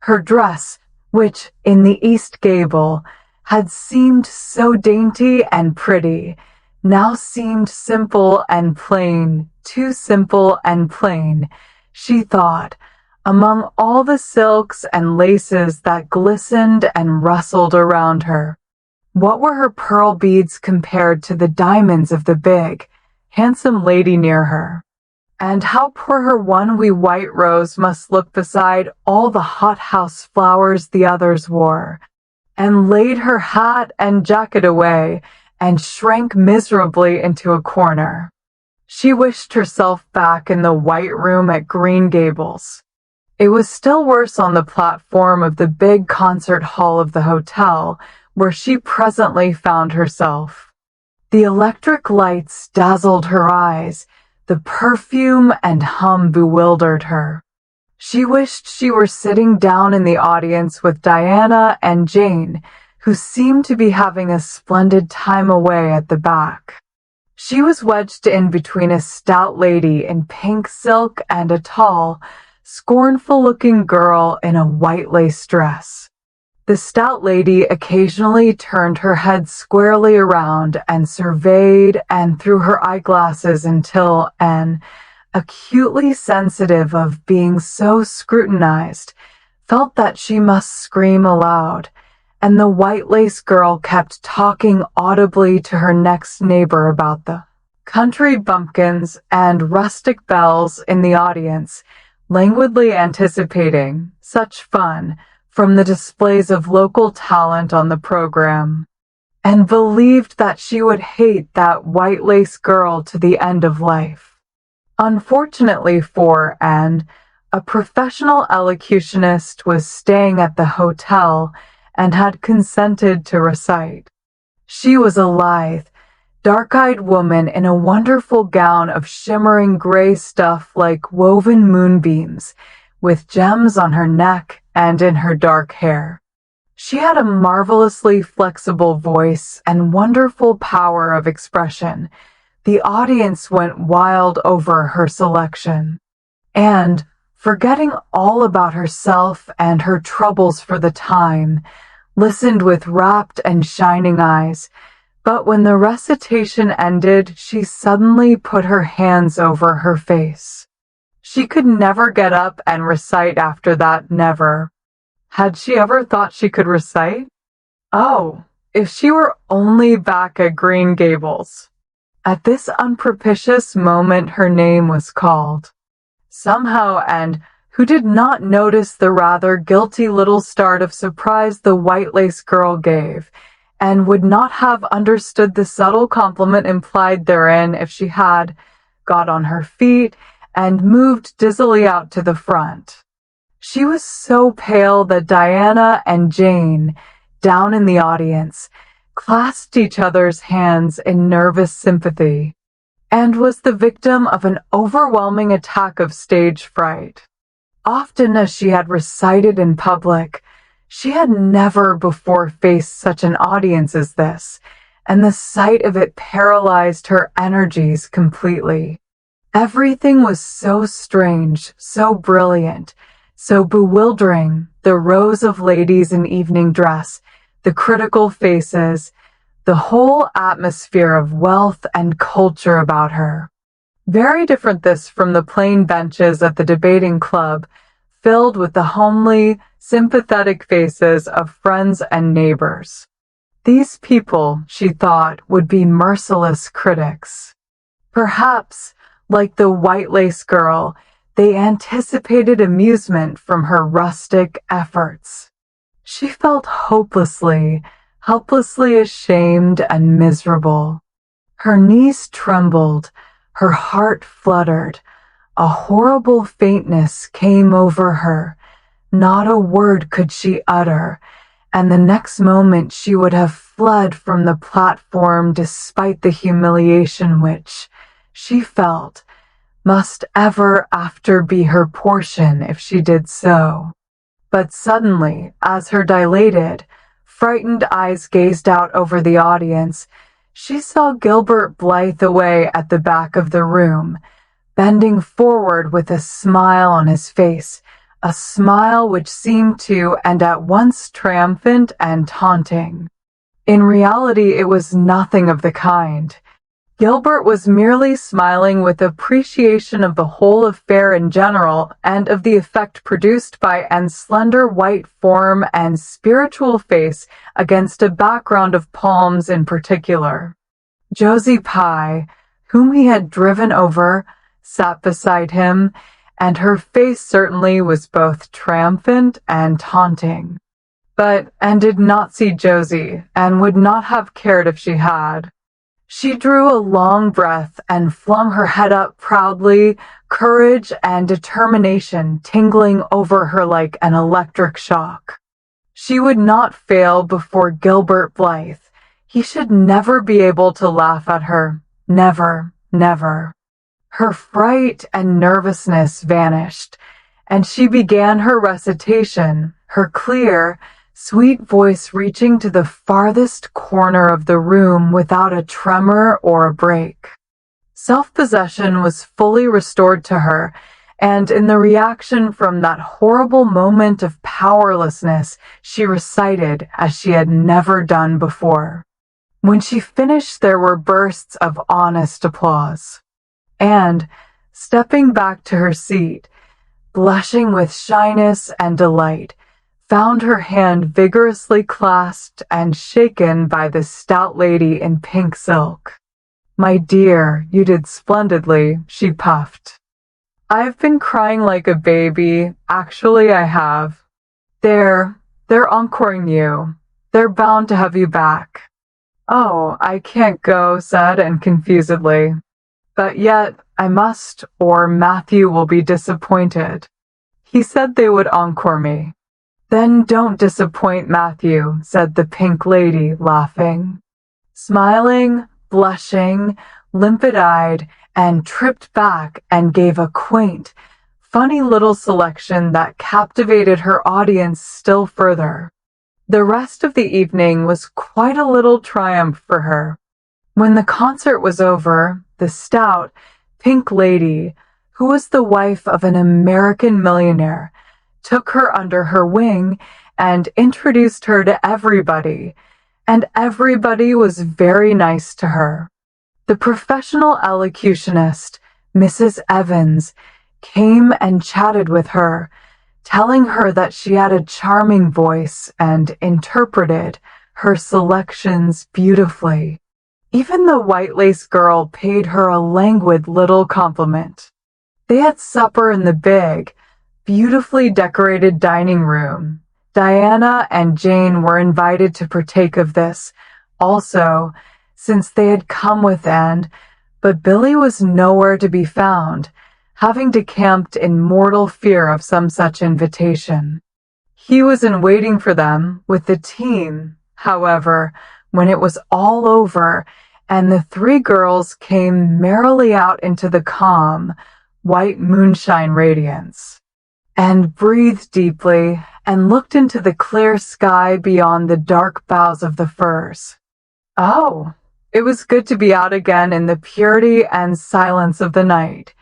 Her dress, which, in the East Gable, had seemed so dainty and pretty, now seemed simple and plain, too simple and plain, she thought, among all the silks and laces that glistened and rustled around her. What were her pearl beads compared to the diamonds of the big, handsome lady near her? And how poor her one wee white rose must look beside all the hothouse flowers the others wore, and laid her hat and jacket away, and shrank miserably into a corner. She wished herself back in the white room at Green Gables. It was still worse on the platform of the big concert hall of the hotel, where she presently found herself. The electric lights dazzled her eyes, the perfume and hum bewildered her. She wished she were sitting down in the audience with Diana and Jane, who seemed to be having a splendid time away at the back. She was wedged in between a stout lady in pink silk and a tall, scornful-looking girl in a white lace dress. The stout lady occasionally turned her head squarely around and surveyed Anne through her eyeglasses until Anne, acutely sensitive of being so scrutinized, felt that she must scream aloud, and the white lace girl kept talking audibly to her next neighbor about the country bumpkins and rustic belles in the audience, languidly anticipating such fun from the displays of local talent on the program, and believed that she would hate that white lace girl to the end of life. Unfortunately for Anne, A professional elocutionist was staying at the hotel and had consented to recite. She was a lithe, dark-eyed woman in a wonderful gown of shimmering gray stuff like woven moonbeams, with gems on her neck and in her dark hair. She had a marvelously flexible voice and wonderful power of expression. The audience went wild over her selection. And, forgetting all about herself and her troubles for the time, listened with rapt and shining eyes. But when the recitation ended, she suddenly put her hands over her face. She could never get up and recite after that, never. Had she ever thought she could recite? Oh, if she were only back at Green Gables. At this unpropitious moment her name was called. Somehow, and who did not notice the rather guilty little start of surprise the white-lace girl gave, and would not have understood the subtle compliment implied therein if she had got on her feet and moved dizzily out to the front. She was so pale that Diana and Jane, down in the audience, clasped each other's hands in nervous sympathy, and was the victim of an overwhelming attack of stage fright. Often as she had recited in public, she had never before faced such an audience as this, and the sight of it paralyzed her energies completely. Everything was so strange, so brilliant, so bewildering, the rows of ladies in evening dress, the critical faces, the whole atmosphere of wealth and culture about her. Very different this from the plain benches at the debating club, filled with the homely, sympathetic faces of friends and neighbors. These people, she thought, would be merciless critics. Perhaps, like the white-lace girl, they anticipated amusement from her rustic efforts. She felt helplessly ashamed and miserable. Her knees trembled, her heart fluttered. A horrible faintness came over her. Not a word could she utter, and the next moment she would have fled from the platform despite the humiliation which, she felt, must ever after be her portion if she did so. But suddenly, as her dilated, frightened eyes gazed out over the audience, she saw Gilbert Blythe away at the back of the room, bending forward with a smile on his face, a smile which seemed to and at once triumphant and taunting. In reality, it was nothing of the kind. Gilbert was merely smiling with appreciation of the whole affair in general and of the effect produced by Anne's slender white form and spiritual face against a background of palms in particular. Josie Pye, whom he had driven over, sat beside him, and her face certainly was both triumphant and taunting. But Anne did not see Josie, and would not have cared if she had. She drew a long breath and flung her head up proudly, courage and determination tingling over her like an electric shock. She would not fail before Gilbert Blythe. He should never be able to laugh at her. Never, never. Her fright and nervousness vanished, and she began her recitation, her clear, sweet voice reaching to the farthest corner of the room without a tremor or a break. Self-possession was fully restored to her, and in the reaction from that horrible moment of powerlessness, she recited as she had never done before. When she finished, there were bursts of honest applause. And, stepping back to her seat, blushing with shyness and delight, found her hand vigorously clasped and shaken by the stout lady in pink silk. "My dear, you did splendidly," she puffed. "I've been crying like a baby. Actually, I have. They're encoring you. They're bound to have you back." "Oh, I can't go," said Anne confusedly. "But yet I must, or Matthew will be disappointed." He said they would encore me. Then don't disappoint Matthew, said the pink lady, laughing. Smiling, blushing, limpid-eyed, and tripped back and gave a quaint, funny little selection that captivated her audience still further. The rest of the evening was quite a little triumph for her. When the concert was over, the stout, pink lady, who was the wife of an American millionaire, took her under her wing and introduced her to everybody, and everybody was very nice to her. The professional elocutionist, Mrs. Evans, came and chatted with her, telling her that she had a charming voice and interpreted her selections beautifully. Even the white-lace girl paid her a languid little compliment. They had supper in the big, beautifully decorated dining room. Diana and Jane were invited to partake of this also, since they had come with Anne, but Billy was nowhere to be found, having decamped in mortal fear of some such invitation. He was in waiting for them with the team, however, when it was all over, and the three girls came merrily out into the calm, white moonshine radiance, and breathed deeply and looked into the clear sky beyond the dark boughs of the firs. Oh, it was good to be out again in the purity and silence of the night.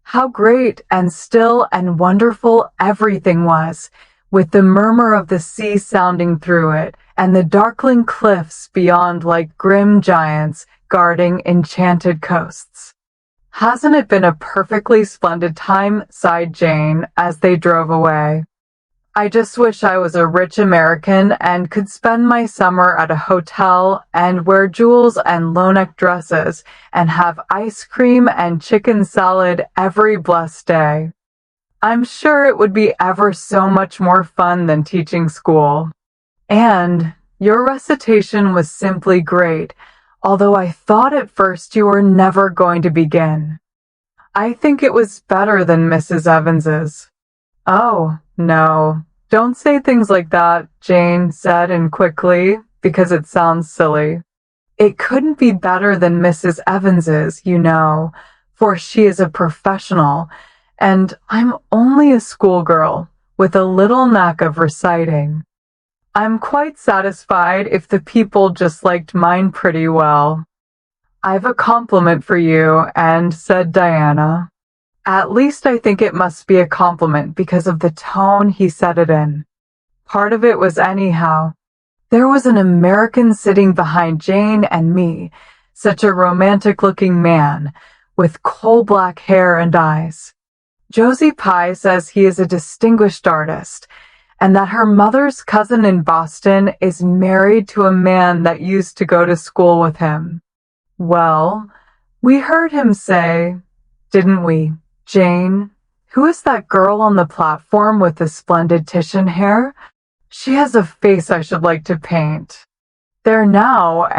How great and still and wonderful everything was, with the murmur of the sea sounding through it, and the darkling cliffs beyond like grim giants guarding enchanted coasts. Hasn't it been a perfectly splendid time? Sighed Jane as they drove away. I just wish I was a rich American and could spend my summer at a hotel and wear jewels and low-neck dresses and have ice cream and chicken salad every blessed day. I'm sure it would be ever so much more fun than teaching school. And your recitation was simply great, although I thought at first you were never going to begin. I think it was better than Mrs. Evans's. Oh, no, don't say things like that, Jane said quickly, because it sounds silly. It couldn't be better than Mrs. Evans's, you know, for she is a professional, and I'm only a schoolgirl with a little knack of reciting. I'm quite satisfied if the people just liked mine pretty well. I've a compliment for you, and said Diana. At least I think it must be a compliment because of the tone he said it in. Part of it was anyhow. There was an American sitting behind Jane and me, such a romantic-looking man, with coal-black hair and eyes. Josie Pye says he is a distinguished artist, and that her mother's cousin in Boston is married to a man that used to go to school with him. Well, we heard him say, didn't we, Jane? Who is that girl on the platform with the splendid Titian hair? She has a face I should like to paint. There now,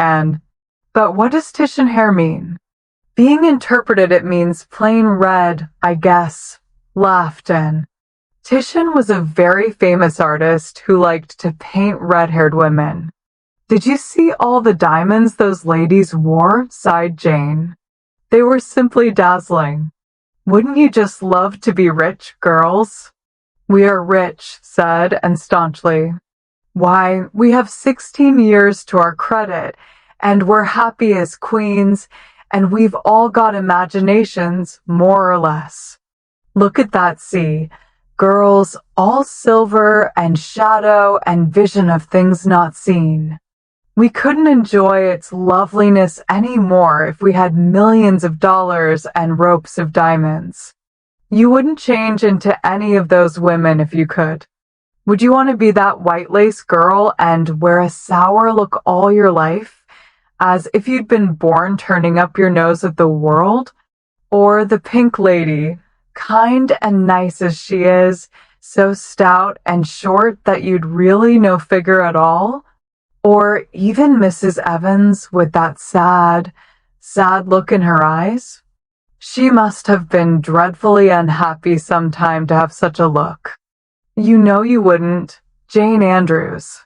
but what does Titian hair mean? Being interpreted, it means plain red, I guess, laughed Anne. Titian was a very famous artist who liked to paint red-haired women. Did you see all the diamonds those ladies wore? Sighed Jane. They were simply dazzling. Wouldn't you just love to be rich, girls? We are rich, said Anne staunchly. Why, we have 16 years to our credit, and we're happy as queens, and we've all got imaginations, more or less. Look at that sea. Girls, all silver and shadow and vision of things not seen. We couldn't enjoy its loveliness any more if we had millions of dollars and ropes of diamonds. You wouldn't change into any of those women if you could. Would you want to be that white lace girl and wear a sour look all your life, as if you'd been born turning up your nose at the world? Or the pink lady, kind and nice as she is, so stout and short that you'd really no figure at all? Or even Mrs. Evans with that sad look in her eyes? She must have been dreadfully unhappy sometime to have such a look. You know you wouldn't, Jane Andrews.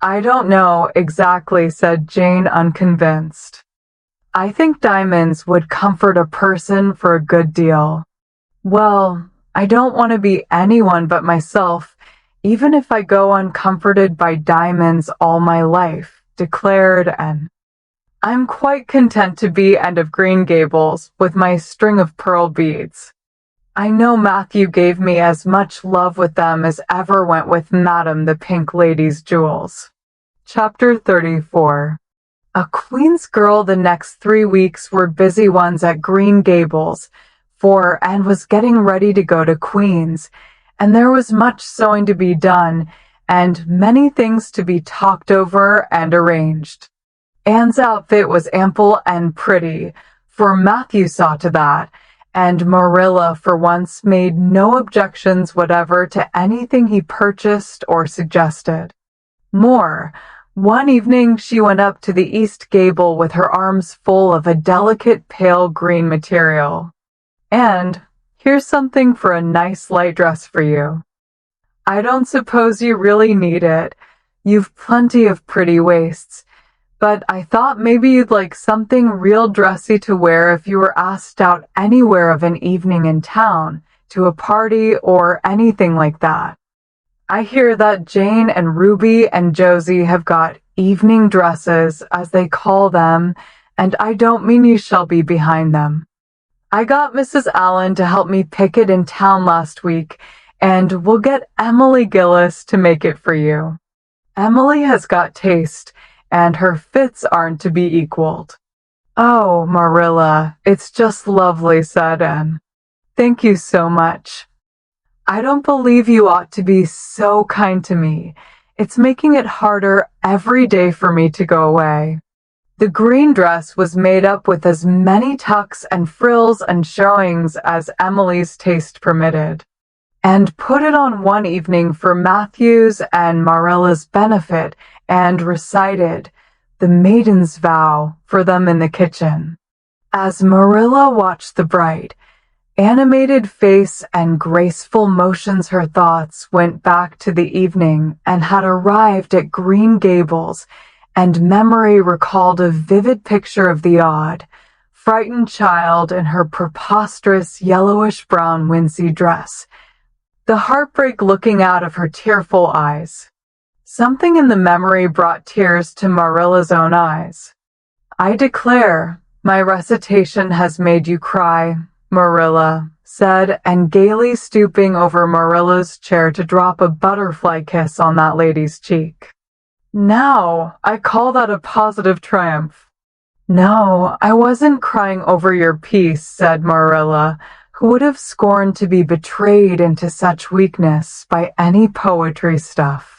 I don't know exactly, said Jane, unconvinced. I think diamonds would comfort a person for a good deal. Well, I don't want to be anyone but myself, even if I go uncomforted by diamonds all my life, declared Anne. I'm quite content to be end of Green Gables with my string of pearl beads. I know Matthew gave me as much love with them as ever went with Madame the Pink Lady's jewels. Chapter 34. A Queen's girl. The next 3 weeks were busy ones at Green Gables, for Anne was getting ready to go to Queen's, and there was much sewing to be done, and many things to be talked over and arranged. Anne's outfit was ample and pretty, for Matthew saw to that, and Marilla for once made no objections whatever to anything he purchased or suggested. More, one evening she went up to the east gable with her arms full of a delicate pale green material. And here's something for a nice light dress for you. I don't suppose you really need it. You've plenty of pretty waists. But I thought maybe you'd like something real dressy to wear if you were asked out anywhere of an evening in town, to a party or anything like that. I hear that Jane and Ruby and Josie have got evening dresses, as they call them, and I don't mean you shall be behind them. I got Mrs. Allen to help me pick it in town last week, and we'll get Emily Gillis to make it for you. Emily has got taste, and her fits aren't to be equaled. Oh, Marilla, it's just lovely, said Anne. Thank you so much. I don't believe you ought to be so kind to me. It's making it harder every day for me to go away. The green dress was made up with as many tucks and frills and showings as Emily's taste permitted, and put it on one evening for Matthew's and Marilla's benefit, and recited the Maiden's Vow for them in the kitchen. As Marilla watched the bright, animated face and graceful motions, her thoughts went back to the evening and had arrived at Green Gables, and memory recalled a vivid picture of the odd, frightened child in her preposterous yellowish-brown wincey dress, the heartbreak looking out of her tearful eyes. Something in the memory brought tears to Marilla's own eyes. I declare, my recitation has made you cry, Marilla said, and gaily stooping over Marilla's chair to drop a butterfly kiss on that lady's cheek. Now, I call that a positive triumph. No, I wasn't crying over your piece, said Marilla, who would have scorned to be betrayed into such weakness by any poetry stuff.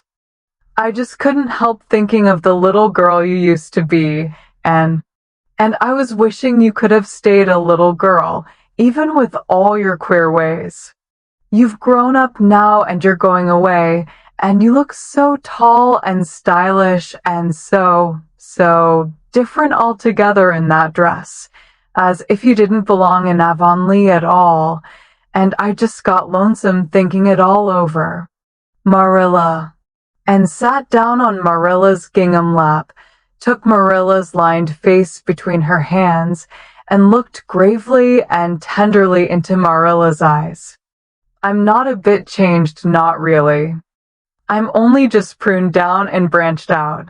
I just couldn't help thinking of the little girl you used to be, and I was wishing you could have stayed a little girl, even with all your queer ways. You've grown up now and you're going away, and you look so tall and stylish and so different altogether in that dress, as if you didn't belong in Avonlea at all, and I just got lonesome thinking it all over. Marilla, and sat down on Marilla's gingham lap, took Marilla's lined face between her hands, and looked gravely and tenderly into Marilla's eyes. I'm not a bit changed, not really. I'm only just pruned down and branched out.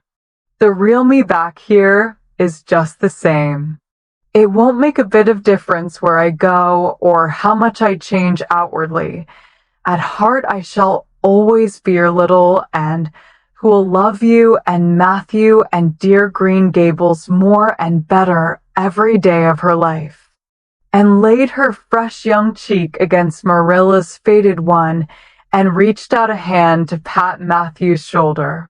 The real me back here is just the same. It won't make a bit of difference where I go or how much I change outwardly. At heart I shall always be your little Anne, who will love you and Matthew and dear Green Gables more and better every day of her life, and laid her fresh young cheek against Marilla's faded one, and reached out a hand to pat Matthew's shoulder.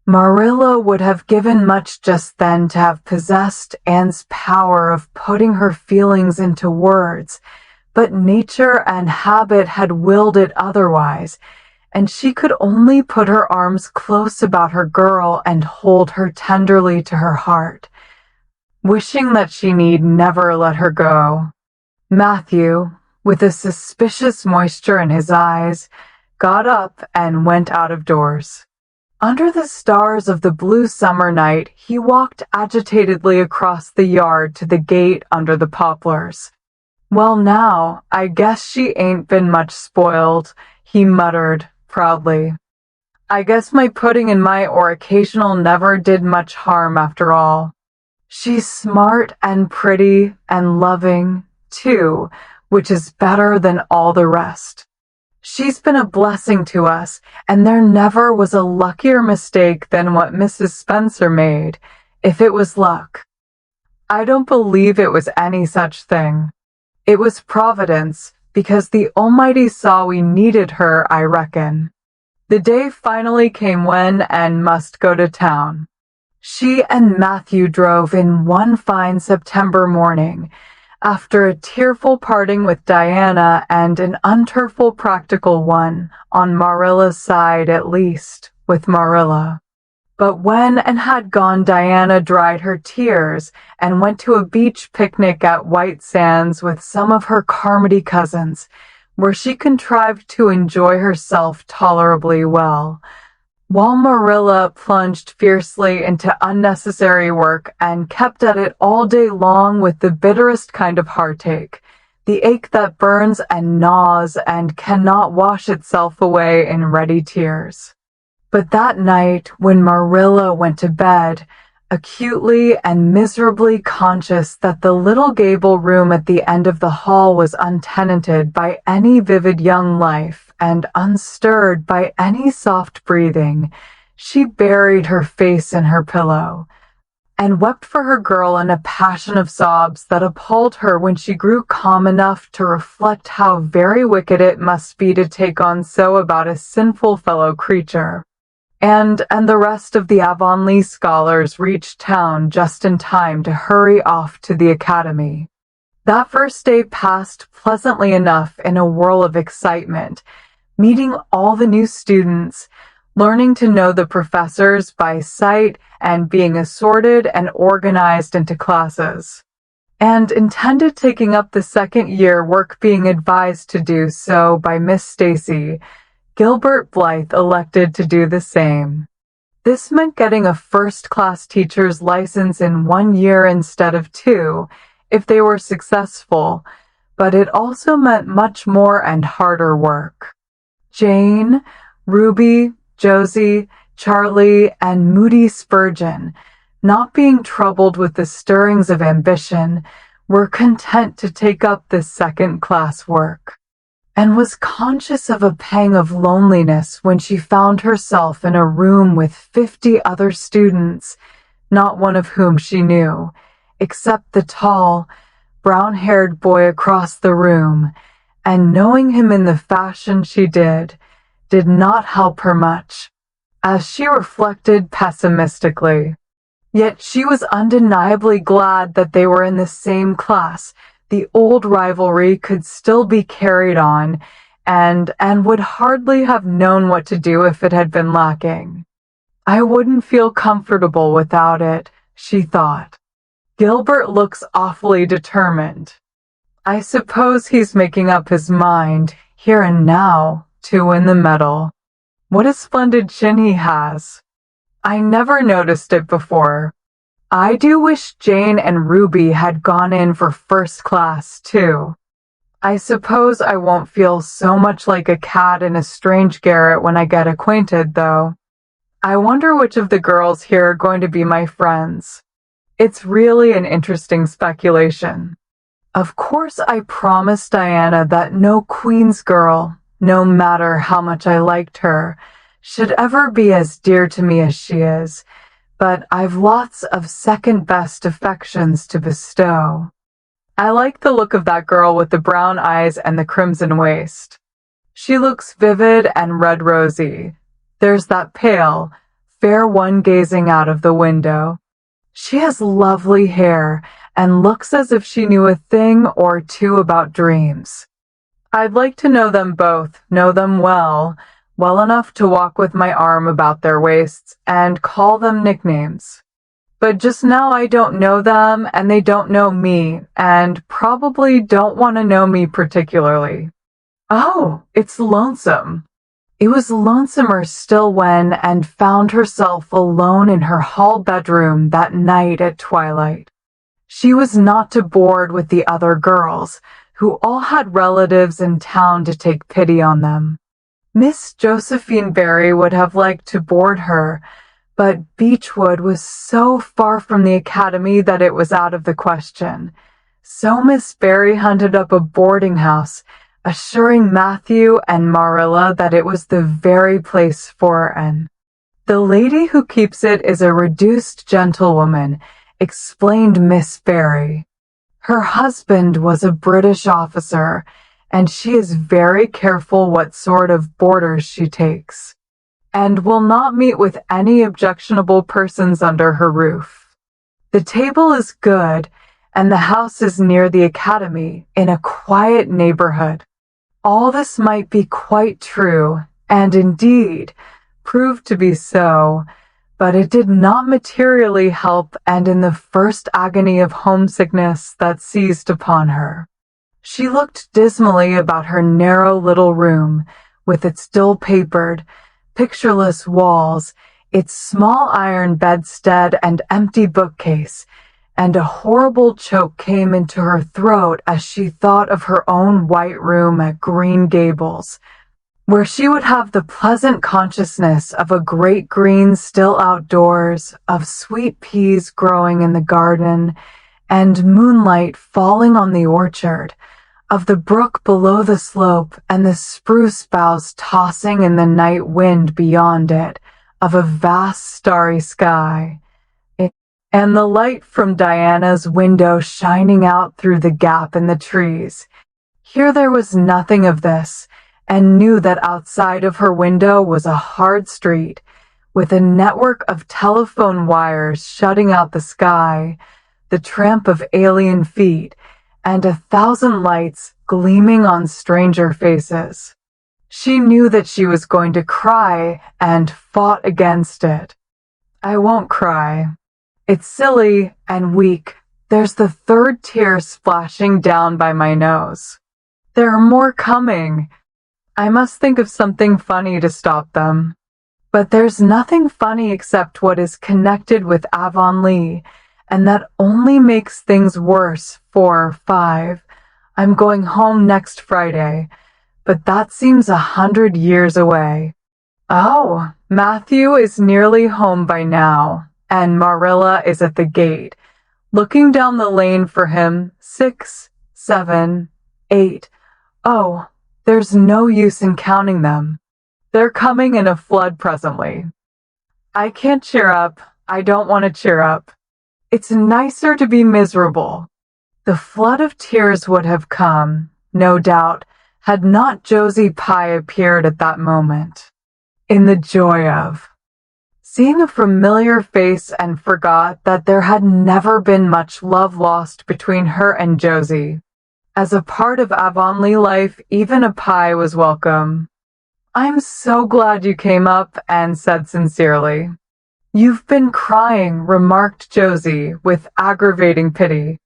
Marilla would have given much just then to have possessed Anne's power of putting her feelings into words, but nature and habit had willed it otherwise, and she could only put her arms close about her girl and hold her tenderly to her heart, wishing that she need never let her go. Matthew, with a suspicious moisture in his eyes, got up and went out of doors. Under the stars of the blue summer night, he walked agitatedly across the yard to the gate under the poplars. "Well now, I guess she ain't been much spoiled," he muttered proudly. "I guess my pudding and my occasional never did much harm after all. She's smart and pretty and loving, too, which is better than all the rest. She's been a blessing to us, and there never was a luckier mistake than what Mrs. Spencer made, if it was luck. I don't believe it was any such thing. It was Providence, because the Almighty saw we needed her, I reckon." The day finally came when Anne must go to town. She and Matthew drove in one fine September morning, after a tearful parting with Diana and an unterful practical one, on Marilla's side at least, with Marilla. But when Anne had gone, Diana dried her tears and went to a beach picnic at White Sands with some of her Carmody cousins, where she contrived to enjoy herself tolerably well, while Marilla plunged fiercely into unnecessary work and kept at it all day long with the bitterest kind of heartache, the ache that burns and gnaws and cannot wash itself away in ready tears. But that night, when Marilla went to bed, acutely and miserably conscious that the little gable room at the end of the hall was untenanted by any vivid young life and unstirred by any soft breathing, she buried her face in her pillow and wept for her girl in a passion of sobs that appalled her when she grew calm enough to reflect how very wicked it must be to take on so about a sinful fellow creature. And the rest of the Avonlea scholars reached town just in time to hurry off to the academy. That first day passed pleasantly enough in a whirl of excitement, meeting all the new students, learning to know the professors by sight, and being assorted and organized into classes. And intended taking up the second year work being advised to do so by Miss Stacy, Gilbert Blythe elected to do the same. This meant getting a first-class teacher's license in 1 year instead of 2, if they were successful, but it also meant much more and harder work. Jane, Ruby, Josie, Charlie, and Moody Spurgeon, not being troubled with the stirrings of ambition, were content to take up this second-class work, and was conscious of a pang of loneliness when she found herself in a room with 50 other students, not one of whom she knew, except the tall, brown-haired boy across the room, and knowing him in the fashion she did not help her much, as she reflected pessimistically. Yet she was undeniably glad that they were in the same class. The old rivalry could still be carried on, and would hardly have known what to do if it had been lacking. "I wouldn't feel comfortable without it," she thought. "Gilbert looks awfully determined. I suppose he's making up his mind, here and now, to win the medal. What a splendid chin he has. I never noticed it before. I do wish Jane and Ruby had gone in for first class, too. I suppose I won't feel so much like a cat in a strange garret when I get acquainted, though. I wonder which of the girls here are going to be my friends. It's really an interesting speculation. Of course I promised Diana that no Queen's girl, no matter how much I liked her, should ever be as dear to me as she is, but I've lots of second-best affections to bestow. I like the look of that girl with the brown eyes and the crimson waist. She looks vivid and red-rosy. There's that pale, fair one gazing out of the window. She has lovely hair and looks as if she knew a thing or two about dreams. I'd like to know them both, know them well enough to walk with my arm about their waists and call them nicknames. But just now I don't know them and they don't know me and probably don't want to know me particularly. Oh, it's lonesome. It was lonesomer still when Anne found herself alone in her hall bedroom that night at twilight. She was not to board with the other girls, who all had relatives in town to take pity on them. Miss Josephine Barry would have liked to board her, but Beechwood was so far from the academy that it was out of the question. So Miss Barry hunted up a boarding house, assuring Matthew and Marilla that it was the very place for Anne. The lady who keeps it is a reduced gentlewoman, explained Miss Barry. Her husband was a British officer, and she is very careful what sort of boarders she takes, and will not meet with any objectionable persons under her roof. The table is good, and the house is near the academy, in a quiet neighborhood. All this might be quite true, and indeed proved to be so, but it did not materially help, and in the first agony of homesickness that seized upon her, she looked dismally about her narrow little room, with its dull-papered, pictureless walls, its small iron bedstead and empty bookcase, and a horrible choke came into her throat as she thought of her own white room at Green Gables, where she would have the pleasant consciousness of a great green still outdoors, of sweet peas growing in the garden, and moonlight falling on the orchard, of the brook below the slope and the spruce boughs tossing in the night wind beyond it, of a vast starry sky, and the light from Diana's window shining out through the gap in the trees. Here there was nothing of this, and knew that outside of her window was a hard street, with a network of telephone wires shutting out the sky, the tramp of alien feet, and 1,000 lights gleaming on stranger faces. She knew that she was going to cry and fought against it. I won't cry. It's silly and weak. There's the third tear splashing down by my nose. There are more coming. I must think of something funny to stop them. But there's nothing funny except what is connected with Avonlea, and that only makes things worse. 5. I'm going home next Friday, but that seems 100 years away. Oh, Matthew is nearly home by now, and Marilla is at the gate, looking down the lane for him. 6, 7, 8. Oh, there's no use in counting them. They're coming in a flood presently. I can't cheer up. I don't want to cheer up. It's nicer to be miserable. The flood of tears would have come, no doubt, had not Josie Pye appeared at that moment, in the joy of seeing a familiar face, and forgot that there had never been much love lost between her and Josie. As a part of Avonlea life, even a Pye was welcome. I'm so glad you came up, Anne said sincerely. You've been crying, remarked Josie, with aggravating pity.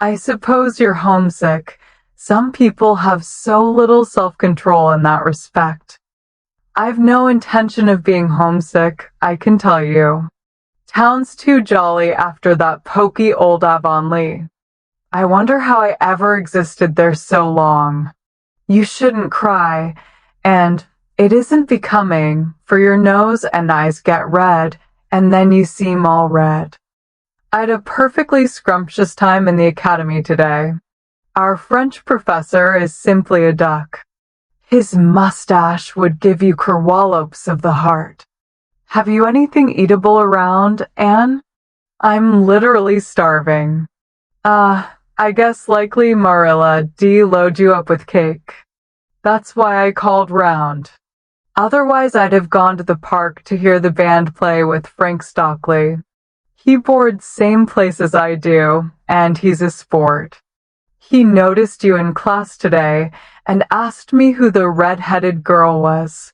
I suppose you're homesick. Some people have so little self-control in that respect. I've no intention of being homesick, I can tell you. Town's too jolly after that poky old Avonlea. I wonder how I ever existed there so long. You shouldn't cry, and it isn't becoming, for your nose and eyes get red, and then you seem all red. I'd a perfectly scrumptious time in the academy today. Our French professor is simply a duck. His mustache would give you kerwallops of the heart. Have you anything eatable around, Anne? I'm literally starving. I guess likely Marilla load you up with cake. That's why I called round. Otherwise I'd have gone to the park to hear the band play with Frank Stockley. He boards same place as I do, and he's a sport. He noticed you in class today and asked me who the red-headed girl was.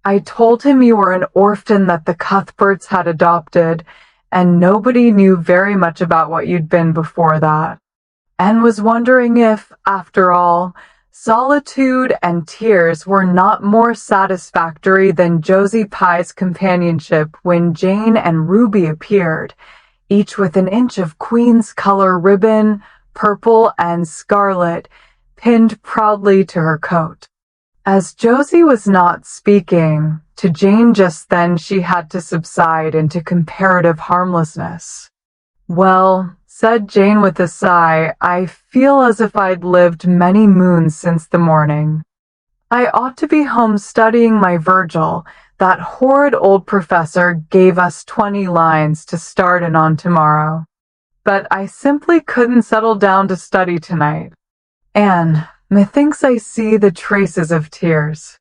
I told him you were an orphan that the Cuthberts had adopted, and nobody knew very much about what you'd been before that, and was wondering if, after all, solitude and tears were not more satisfactory than Josie Pye's companionship when Jane and Ruby appeared, each with an inch of Queen's color ribbon, purple and scarlet, pinned proudly to her coat. As Josie was not speaking to Jane just then, she had to subside into comparative harmlessness. "Well," said Jane with a sigh, "I feel as if I'd lived many moons since the morning. I ought to be home studying my Virgil. That horrid old professor gave us 20 lines to start in on tomorrow. But I simply couldn't settle down to study tonight. Anne, methinks I see the traces of tears.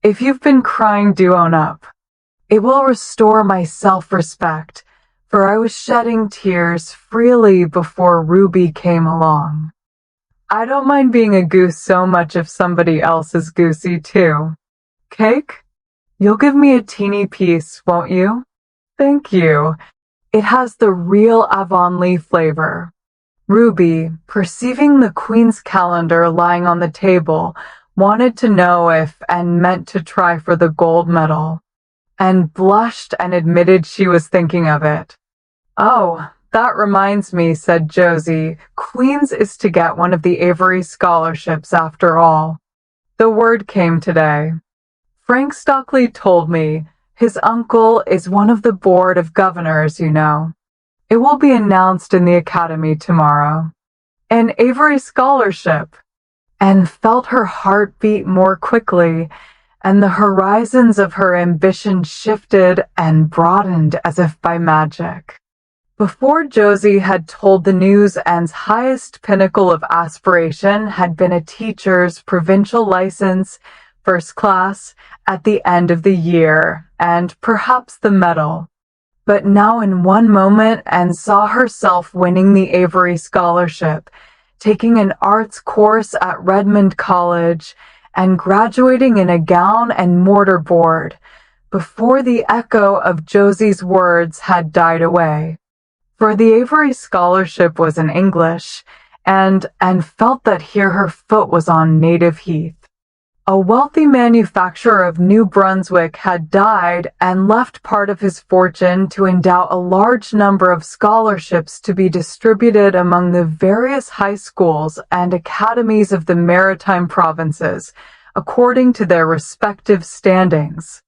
If you've been crying, do own up. It will restore my self-respect, for I was shedding tears freely before Ruby came along. I don't mind being a goose so much if somebody else is goosey too. Cake? You'll give me a teeny piece, won't you?" "Thank you. It has the real Avonlea flavor." Ruby, perceiving the Queen's calendar lying on the table, wanted to know if and meant to try for the gold medal, and blushed and admitted she was thinking of it. "Oh, that reminds me," said Josie. "Queen's is to get one of the Avery scholarships after all. The word came today. Frank Stockley told me. His uncle is one of the board of governors, you know. It will be announced in the academy tomorrow. An Avery scholarship," and felt her heart beat more quickly, and the horizons of her ambition shifted and broadened as if by magic. Before Josie had told the news, Anne's highest pinnacle of aspiration had been a teacher's provincial license, first class, at the end of the year, and perhaps the medal. But now in one moment Anne saw herself winning the Avery scholarship, taking an arts course at Redmond College, and graduating in a gown and mortarboard, before the echo of Josie's words had died away. For the Avery scholarship was in English, and felt that here her foot was on native heath. A wealthy manufacturer of New Brunswick had died and left part of his fortune to endow a large number of scholarships to be distributed among the various high schools and academies of the maritime provinces, according to their respective standings.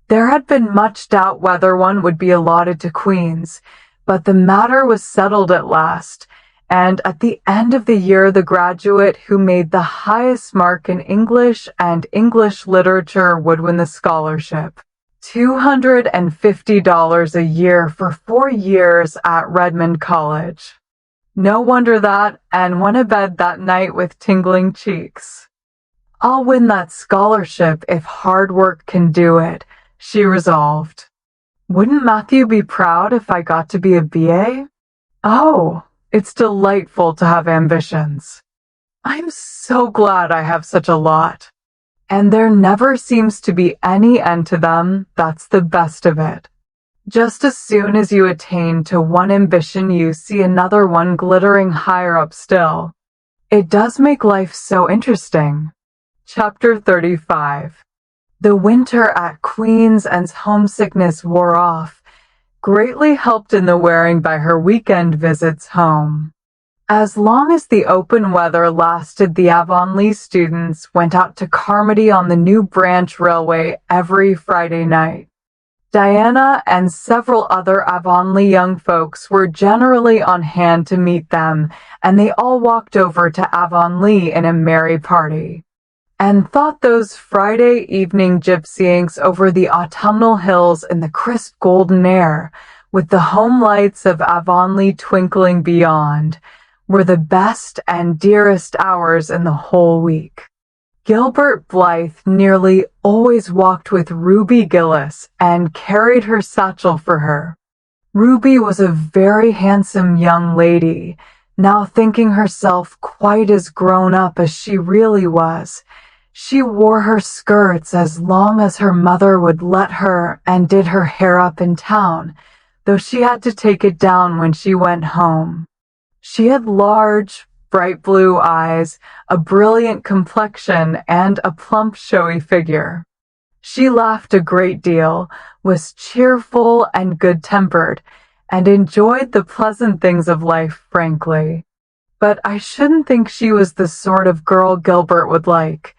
There had been much doubt whether one would be allotted to Queen's, but the matter was settled at last, and at the end of the year the graduate who made the highest mark in English and English literature would win the scholarship. $250 a year for 4 years at Redmond College. No wonder that Anne went to bed that night with tingling cheeks. "I'll win that scholarship if hard work can do it," she resolved. "Wouldn't Matthew be proud if I got to be a BA? Oh, it's delightful to have ambitions. I'm so glad I have such a lot. And there never seems to be any end to them. That's the best of it. Just as soon as you attain to one ambition, you see another one glittering higher up still. It does make life so interesting." Chapter 35. The winter at Queen's and homesickness wore off, greatly helped in the wearing by her weekend visits home. As long as the open weather lasted, the Avonlea students went out to Carmody on the New Branch Railway every Friday night. Diana and several other Avonlea young folks were generally on hand to meet them, and they all walked over to Avonlea in a merry party, and thought those Friday evening gypsyings over the autumnal hills in the crisp golden air, with the home lights of Avonlea twinkling beyond, were the best and dearest hours in the whole week. Gilbert Blythe nearly always walked with Ruby Gillis and carried her satchel for her. Ruby was a very handsome young lady, now thinking herself quite as grown up as she really was. She wore her skirts as long as her mother would let her and did her hair up in town, though she had to take it down when she went home. She had large, bright blue eyes, a brilliant complexion, and a plump, showy figure. She laughed a great deal, was cheerful and good-tempered, and enjoyed the pleasant things of life frankly. "But I shouldn't think she was the sort of girl Gilbert would like,"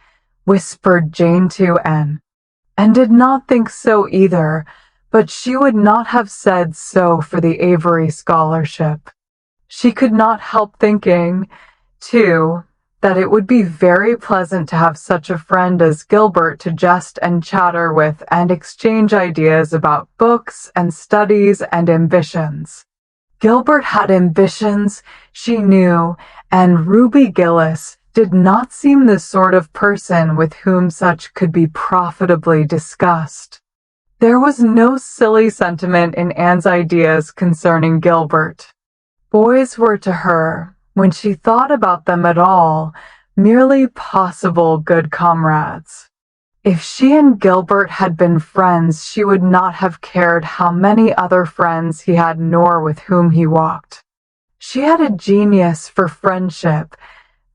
whispered Jane to Anne. And did not think so either, but she would not have said so for the Avery scholarship. She could not help thinking, too, that it would be very pleasant to have such a friend as Gilbert to jest and chatter with and exchange ideas about books and studies and ambitions. Gilbert had ambitions, she knew, and Ruby Gillis did not seem the sort of person with whom such could be profitably discussed. There was no silly sentiment in Anne's ideas concerning Gilbert. Boys were to her, when she thought about them at all, merely possible good comrades. If she and Gilbert had been friends, she would not have cared how many other friends he had nor with whom he walked. She had a genius for friendship.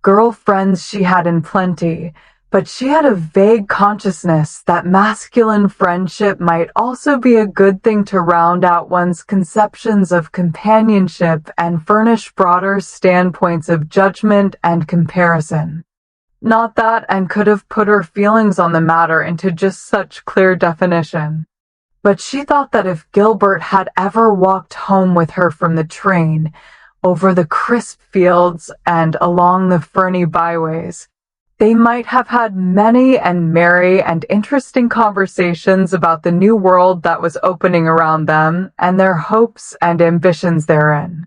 Girl friends she had in plenty, but she had a vague consciousness that masculine friendship might also be a good thing to round out one's conceptions of companionship and furnish broader standpoints of judgment and comparison. Not that Anne could have put her feelings on the matter into just such clear definition, but she thought that if Gilbert had ever walked home with her from the train, over the crisp fields and along the ferny byways, they might have had many and merry and interesting conversations about the new world that was opening around them and their hopes and ambitions therein.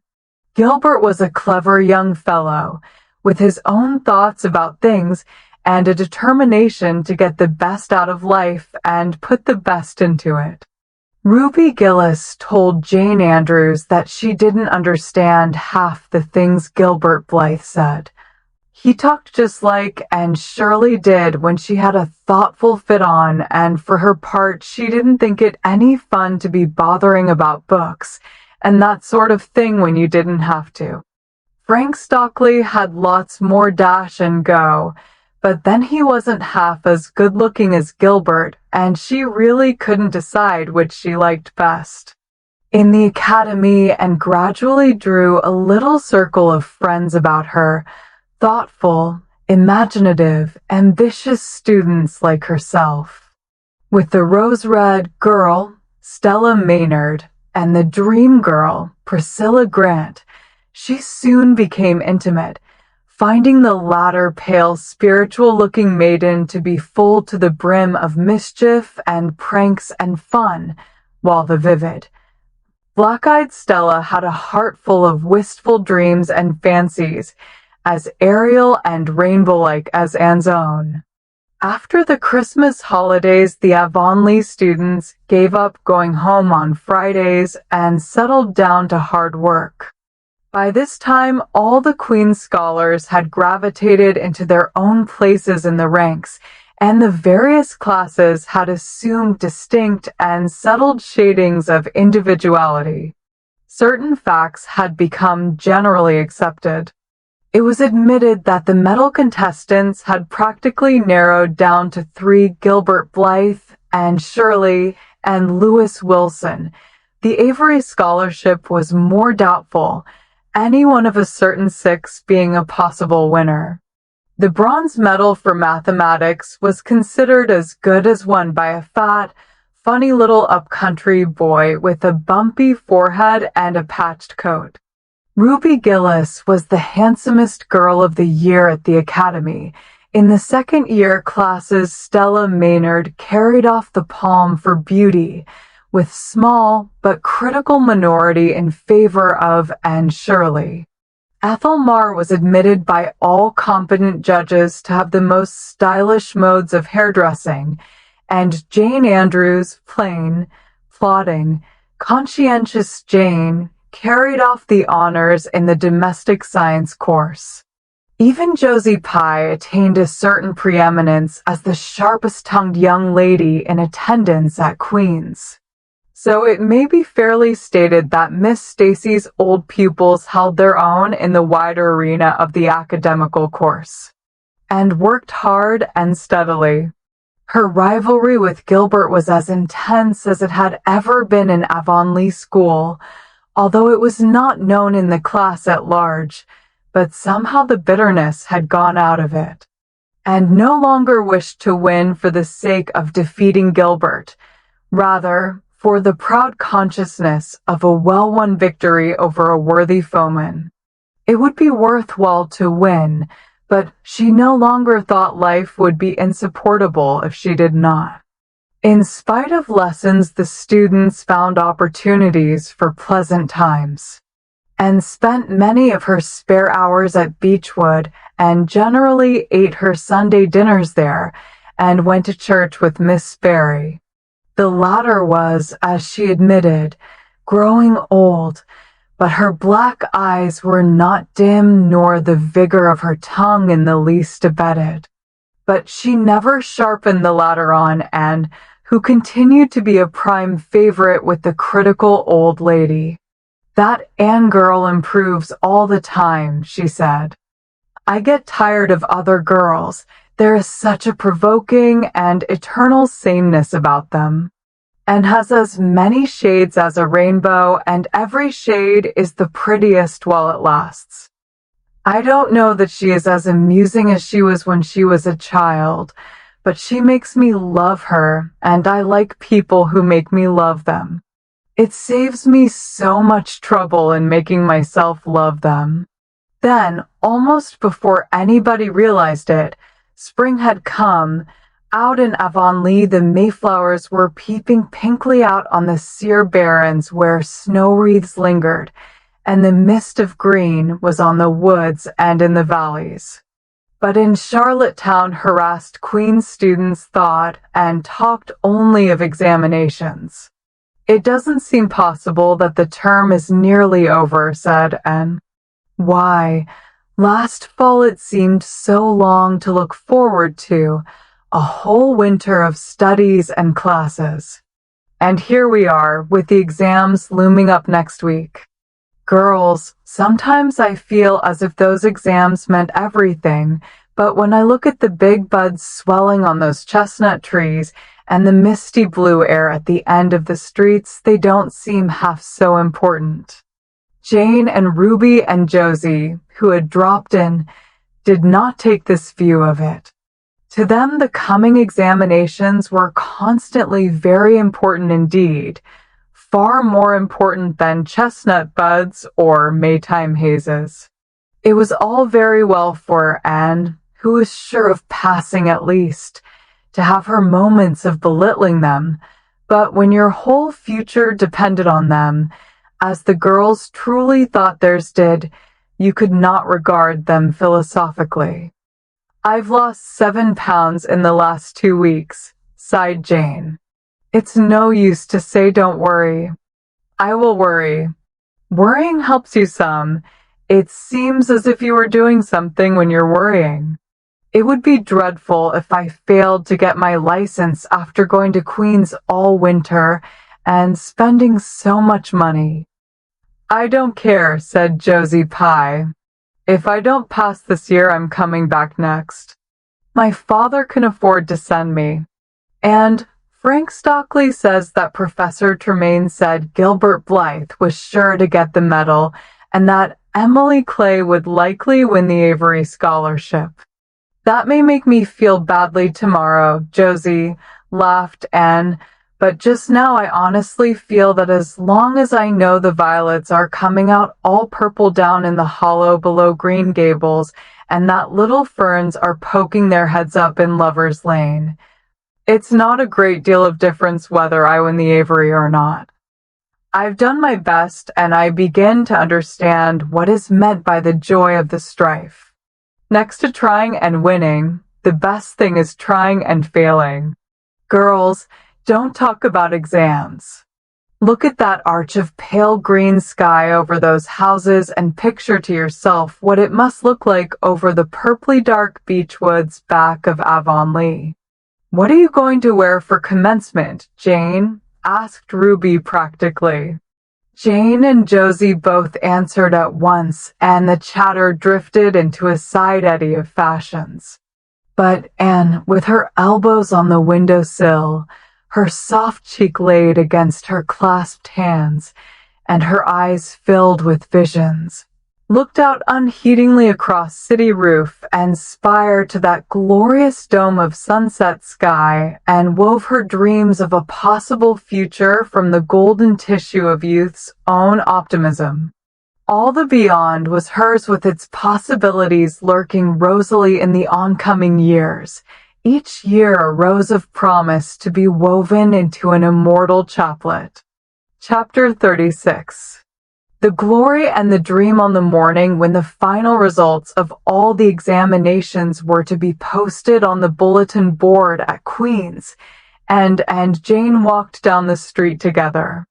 Gilbert was a clever young fellow, with his own thoughts about things and a determination to get the best out of life and put the best into it. Ruby Gillis told Jane Andrews that she didn't understand half the things Gilbert Blythe said. He talked just like and Shirley did when she had a thoughtful fit on, and for her part she didn't think it any fun to be bothering about books and that sort of thing when you didn't have to. Frank Stockley had lots more dash and go, but then he wasn't half as good-looking as Gilbert, and she really couldn't decide which she liked best. In the academy, and gradually drew a little circle of friends about her, thoughtful, imaginative, ambitious students like herself. With the rose-red girl, Stella Maynard, and the dream girl, Priscilla Grant, she soon became intimate, finding the latter pale, spiritual-looking maiden to be full to the brim of mischief and pranks and fun, while the vivid, black-eyed Stella had a heart full of wistful dreams and fancies, as aerial and rainbow-like as Anne's own. After the Christmas holidays, the Avonlea students gave up going home on Fridays and settled down to hard work. By this time, all the Queen's scholars had gravitated into their own places in the ranks, and the various classes had assumed distinct and settled shadings of individuality. Certain facts had become generally accepted. It was admitted that the medal contestants had practically narrowed down to 3: Gilbert Blythe, Anne Shirley, and Lewis Wilson. The Avery scholarship was more doubtful, any one of a certain 6 being a possible winner. The bronze medal for mathematics was considered as good as won by a fat, funny little up-country boy with a bumpy forehead and a patched coat. Ruby Gillis was the handsomest girl of the year at the academy. In the second-year classes, Stella Maynard carried off the palm for beauty, with small but critical minority in favor of Anne Shirley. Ethel Marr was admitted by all competent judges to have the most stylish modes of hairdressing, and Jane Andrews, plain, plodding, conscientious Jane, carried off the honors in the domestic science course. Even Josie Pye attained a certain preeminence as the sharpest-tongued young lady in attendance at Queen's. So it may be fairly stated that Miss Stacy's old pupils held their own in the wider arena of the academical course, and worked hard and steadily. Her rivalry with Gilbert was as intense as it had ever been in Avonlea school, although it was not known in the class at large, but somehow the bitterness had gone out of it, and no longer wished to win for the sake of defeating Gilbert, rather for the proud consciousness of a well-won victory over a worthy foeman. It would be worthwhile to win, but she no longer thought life would be insupportable if she did not. In spite of lessons, the students found opportunities for pleasant times, and spent many of her spare hours at Beechwood, and generally ate her Sunday dinners there, and went to church with Miss Barry. The latter was, as she admitted, growing old, but her black eyes were not dim, nor the vigor of her tongue in the least abated. But she never sharpened the latter on Anne, who continued to be a prime favorite with the critical old lady. "That Anne girl improves all the time," she said. "I get tired of other girls. There is such a provoking and eternal sameness about them, and has as many shades as a rainbow, and every shade is the prettiest while it lasts. I don't know that she is as amusing as she was when she was a child, but she makes me love her, and I like people who make me love them. It saves me so much trouble in making myself love them." Then, almost before anybody realized it, spring had come. Out in Avonlea, the Mayflowers were peeping pinkly out on the sere barrens where snow wreaths lingered, and the mist of green was on the woods and in the valleys. But in Charlottetown, harassed Queen's students thought and talked only of examinations. "It doesn't seem possible that the term is nearly over," said Anne. "Why, last fall it seemed so long to look forward to, a whole winter of studies and classes. And here we are, with the exams looming up next week. Girls, sometimes I feel as if those exams meant everything, but when I look at the big buds swelling on those chestnut trees and the misty blue air at the end of the streets, they don't seem half so important." Jane and Ruby and Josie, who had dropped in, did not take this view of it. To them, the coming examinations were constantly very important indeed, far more important than chestnut buds or Maytime hazes. It was all very well for Anne, who was sure of passing at least, to have her moments of belittling them, but when your whole future depended on them, as the girls truly thought theirs did, you could not regard them philosophically. "I've lost 7 pounds in the last 2 weeks, sighed Jane. "It's no use to say don't worry." "I will worry." "Worrying helps you some. It seems as if you were doing something when you're worrying." "It would be dreadful if I failed to get my license after going to Queen's all winter and spending so much money." "I don't care," said Josie Pye. "If I don't pass this year, I'm coming back next. My father can afford to send me. And Frank Stockley says that Professor Tremaine said Gilbert Blythe was sure to get the medal, and that Emily Clay would likely win the Avery Scholarship." "That may make me feel badly tomorrow," Josie laughed, Anne, "but just now I honestly feel that as long as I know the violets are coming out all purple down in the hollow below Green Gables, and that little ferns are poking their heads up in Lover's Lane, it's not a great deal of difference whether I win the Avery or not. I've done my best, and I begin to understand what is meant by the joy of the strife. Next to trying and winning, the best thing is trying and failing. Girls, don't talk about exams. Look at that arch of pale green sky over those houses and picture to yourself what it must look like over the purply dark beech woods back of Avonlea." "What are you going to wear for commencement, Jane?" asked Ruby practically. Jane and Josie both answered at once, and the chatter drifted into a side eddy of fashions. But Anne, with her elbows on the windowsill, her soft cheek laid against her clasped hands, and her eyes filled with visions, looked out unheedingly across city roof and spire to that glorious dome of sunset sky, and wove her dreams of a possible future from the golden tissue of youth's own optimism. All the beyond was hers, with its possibilities lurking rosily in the oncoming years, each year a rose of promise to be woven into an immortal chaplet. Chapter 36. The glory and the dream on the morning when the final results of all the examinations were to be posted on the bulletin board at Queen's, and Jane walked down the street together.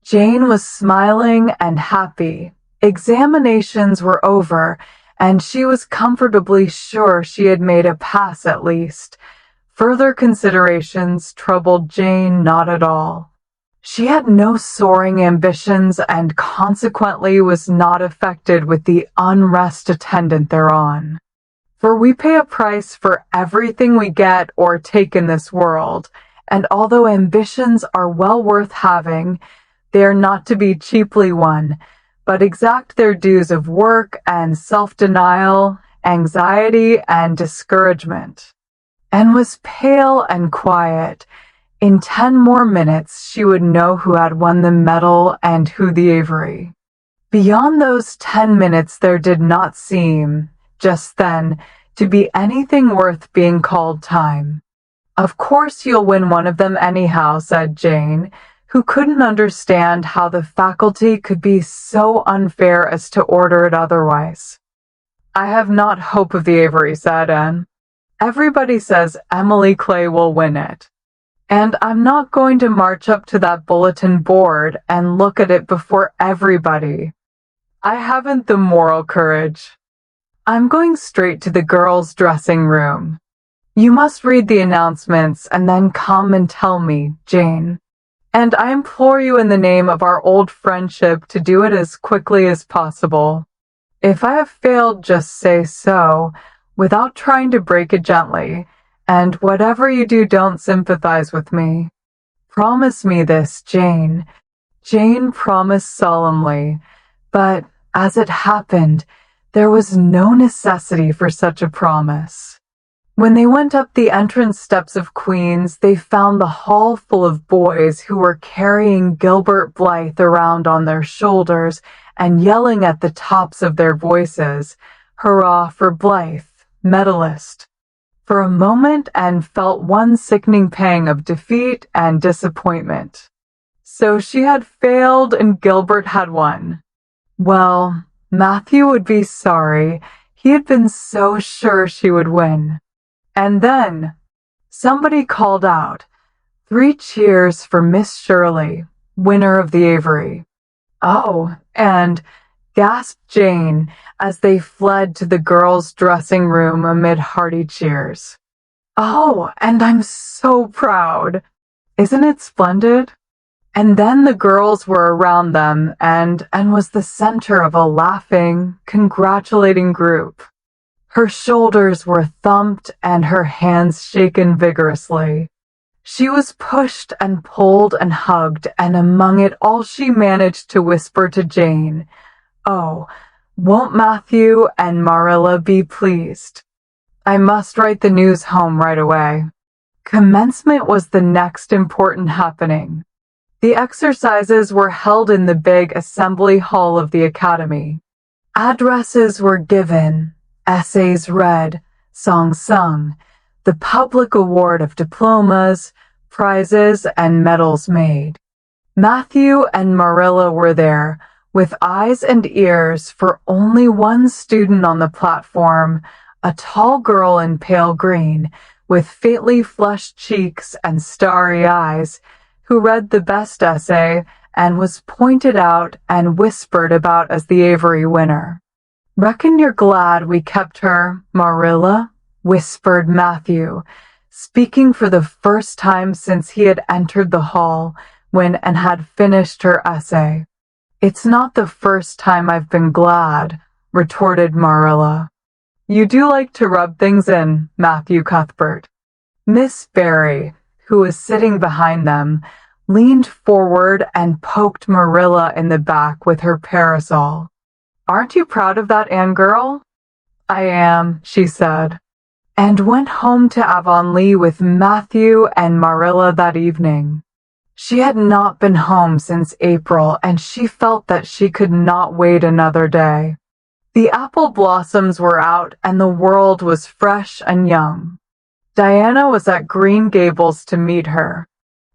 Jane was smiling and happy. Examinations were over, and she was comfortably sure she had made a pass at least. Further considerations troubled Jane not at all. She had no soaring ambitions and consequently was not affected with the unrest attendant thereon. For we pay a price for everything we get or take in this world, and although ambitions are well worth having, they are not to be cheaply won, but exact their dues of work and self-denial, anxiety and discouragement. Anne was pale and quiet. In 10 more minutes she would know who had won the medal and who the Avery. Beyond those 10 minutes there did not seem, just then, to be anything worth being called time. "Of course you'll win one of them anyhow," said Jane, who couldn't understand how the faculty could be so unfair as to order it otherwise. "I have not hope of the Avery," said Anne. "Everybody says Emily Clay will win it. And I'm not going to march up to that bulletin board and look at it before everybody. I haven't the moral courage. I'm going straight to the girls' dressing room. You must read the announcements and then come and tell me, Jane. And I implore you in the name of our old friendship to do it as quickly as possible. If I have failed, just say so, without trying to break it gently. And whatever you do, don't sympathize with me. Promise me this, Jane." Jane promised solemnly, but as it happened, there was no necessity for such a promise. When they went up the entrance steps of Queen's, they found the hall full of boys who were carrying Gilbert Blythe around on their shoulders and yelling at the tops of their voices, "Hurrah for Blythe, medalist." For a moment Anne felt one sickening pang of defeat and disappointment. So she had failed and Gilbert had won. Well, Matthew would be sorry. He had been so sure she would win. And then somebody called out, "3 cheers for Miss Shirley, winner of the Avery." "Oh," and gasped Jane as they fled to the girls' dressing room amid hearty cheers. "Oh, and I'm so proud. Isn't it splendid?" And then the girls were around them and was the center of a laughing, congratulating group. Her shoulders were thumped and her hands shaken vigorously. She was pushed and pulled and hugged, and among it all she managed to whisper to Jane, "Oh, won't Matthew and Marilla be pleased? I must write the news home right away." Commencement was the next important happening. The exercises were held in the big assembly hall of the academy. Addresses were given, essays read, songs sung, the public award of diplomas, prizes, and medals made. Matthew and Marilla were there, with eyes and ears for only one student on the platform, a tall girl in pale green, with faintly flushed cheeks and starry eyes, who read the best essay and was pointed out and whispered about as the Avery winner. "Reckon you're glad we kept her, Marilla," whispered Matthew, speaking for the first time since he had entered the hall, when Anne had finished her essay. "It's not the first time I've been glad," retorted Marilla. "You do like to rub things in, Matthew Cuthbert." Miss Barry, who was sitting behind them, leaned forward and poked Marilla in the back with her parasol. "Aren't you proud of that, Anne girl?" "I am," she said, and went home to Avonlea with Matthew and Marilla that evening. She had not been home since April, and she felt that she could not wait another day. The apple blossoms were out, and the world was fresh and young. Diana was at Green Gables to meet her.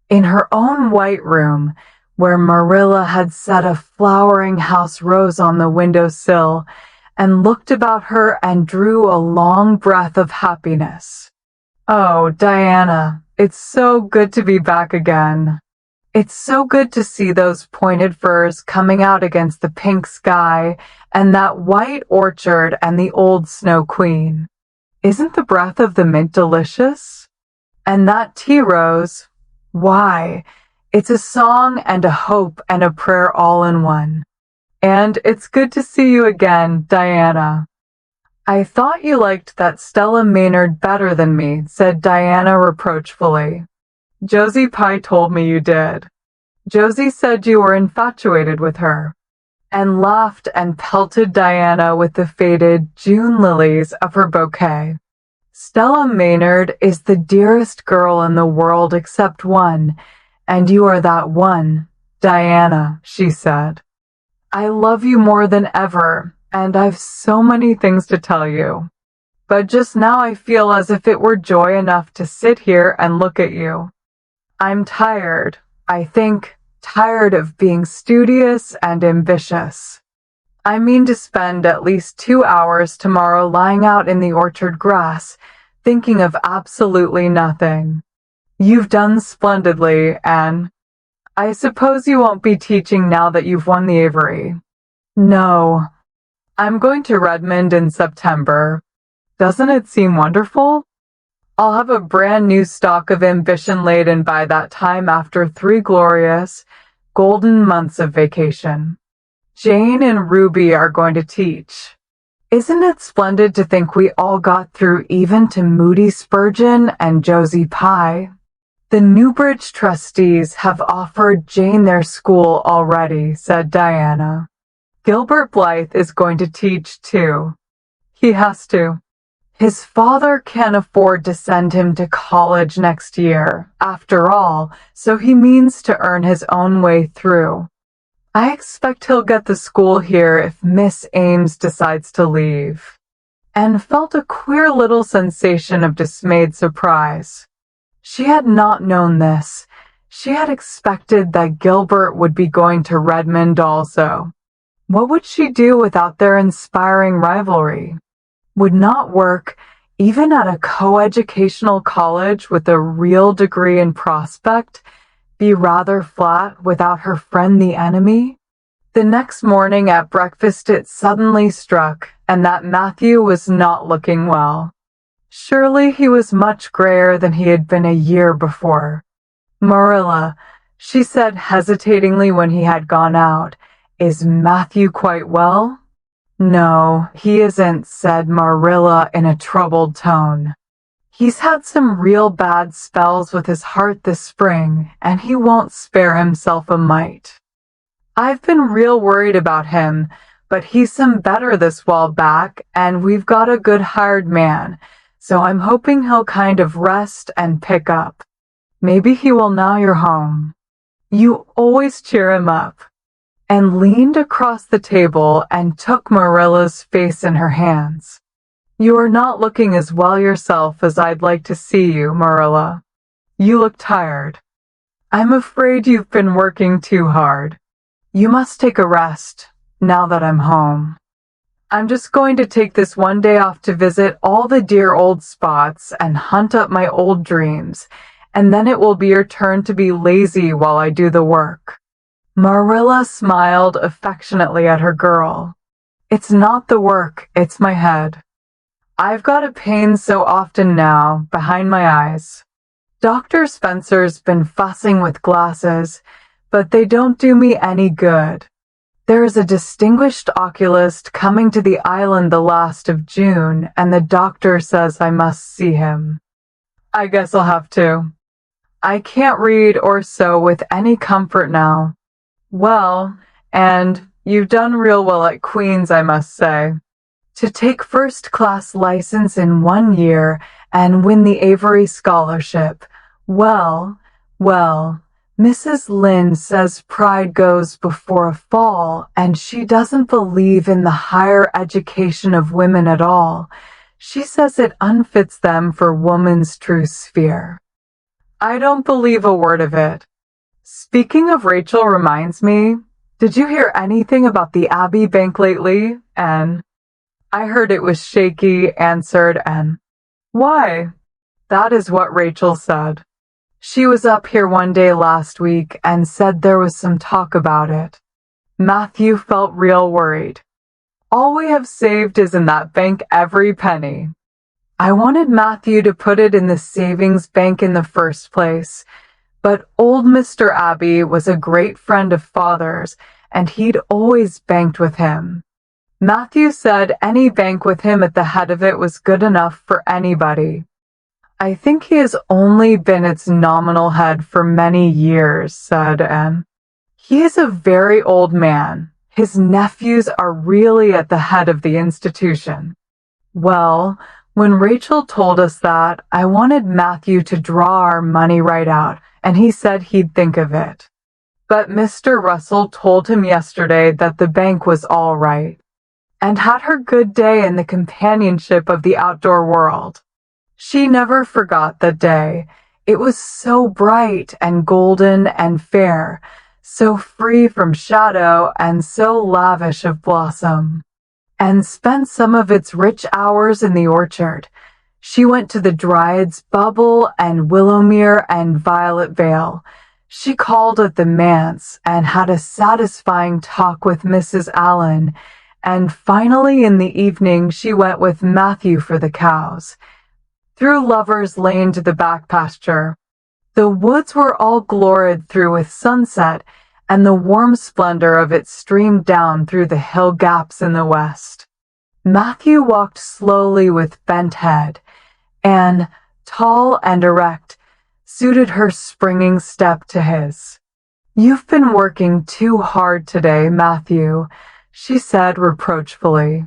In her own white room, where Marilla had set a flowering house rose on the windowsill, and looked about her and drew a long breath of happiness. "Oh, Diana, it's so good to be back again. It's so good to see those pointed firs coming out against the pink sky and that white orchard and the old Snow Queen. Isn't the breath of the mint delicious? And that tea rose, why, it's a song and a hope and a prayer all in one. And it's good to see you again, Diana." "I thought you liked that Stella Maynard better than me," said Diana reproachfully. "Josie Pye told me you did. Josie said you were infatuated with her," and laughed and pelted Diana with the faded June lilies of her bouquet. "Stella Maynard is the dearest girl in the world except one, and you are that one, Diana," she said. "I love you more than ever, and I've so many things to tell you. But just now I feel as if it were joy enough to sit here and look at you. I'm tired, I think, tired of being studious and ambitious. I mean to spend at least 2 hours tomorrow lying out in the orchard grass, thinking of absolutely nothing. You've done splendidly, Anne. I suppose you won't be teaching now that you've won the Avery." "No. I'm going to Redmond in September. Doesn't it seem wonderful? I'll have a brand new stock of ambition laden by that time after 3 glorious, golden months of vacation. Jane and Ruby are going to teach. Isn't it splendid to think we all got through even to Moody Spurgeon and Josie Pye? The Newbridge trustees have offered Jane their school already," said Diana. "Gilbert Blythe is going to teach too. He has to. His father can't afford to send him to college next year, after all, so he means to earn his own way through. I expect he'll get the school here if Miss Ames decides to leave." Anne felt a queer little sensation of dismayed surprise. She had not known this. She had expected that Gilbert would be going to Redmond also. What would she do without their inspiring rivalry? Would not work, even at a coeducational college with a real degree in prospect, be rather flat without her friend the enemy? The next morning at breakfast it suddenly struck, and that Matthew was not looking well. Surely he was much grayer than he had been a year before. "Marilla," she said hesitatingly when he had gone out, "is Matthew quite well?" "No, he isn't," said Marilla in a troubled tone. "He's had some real bad spells with his heart this spring, and he won't spare himself a mite. I've been real worried about him, but he's some better this while back, and we've got a good hired man, so I'm hoping he'll kind of rest and pick up. Maybe he will now you're home. You always cheer him up," and leaned across the table and took Marilla's face in her hands. "You are not looking as well yourself as I'd like to see you, Marilla. You look tired. I'm afraid you've been working too hard. You must take a rest, now that I'm home. I'm just going to take this one day off to visit all the dear old spots and hunt up my old dreams, and then it will be your turn to be lazy while I do the work." Marilla smiled affectionately at her girl. "It's not the work, it's my head. I've got a pain so often now, behind my eyes. Dr. Spencer's been fussing with glasses, but they don't do me any good. There is a distinguished oculist coming to the island the last of June, and the doctor says I must see him. I guess I'll have to. I can't read or sew with any comfort now. Well, and you've done real well at Queen's, I must say. To take first-class license in 1 year and win the Avery Scholarship. Well, Mrs. Lynde says pride goes before a fall, and she doesn't believe in the higher education of women at all. She says it unfits them for woman's true sphere. I don't believe a word of it. Speaking of Rachel reminds me, did you hear anything about the Abbey Bank lately? Anne. I heard it was shaky, answered Anne. Why? That is what Rachel said. She was up here one day last week and said there was some talk about it. Matthew felt real worried. All we have saved is in that bank every penny. I wanted Matthew to put it in the savings bank in the first place, but old Mr. Abbey was a great friend of father's, and he'd always banked with him. Matthew said any bank with him at the head of it was good enough for anybody. I think he has only been its nominal head for many years, said Anne. He is a very old man. His nephews are really at the head of the institution. Well, when Rachel told us that, I wanted Matthew to draw our money right out, and he said he'd think of it. But Mr. Russell told him yesterday that the bank was all right, and had her good day in the companionship of the outdoor world. She never forgot the day. It was so bright and golden and fair, so free from shadow and so lavish of blossom. And spent some of its rich hours in the orchard. She went to the Dryad's Bubble and Willowmere and Violet Vale. She called at the manse and had a satisfying talk with Mrs. Allen, and finally in the evening she went with Matthew for the cows. Through Lover's Lane to the back pasture. The woods were all gloried through with sunset, and the warm splendor of it streamed down through the hill gaps in the west. Matthew walked slowly with bent head. Anne, tall and erect, suited her springing step to his. You've been working too hard today, Matthew, she said reproachfully.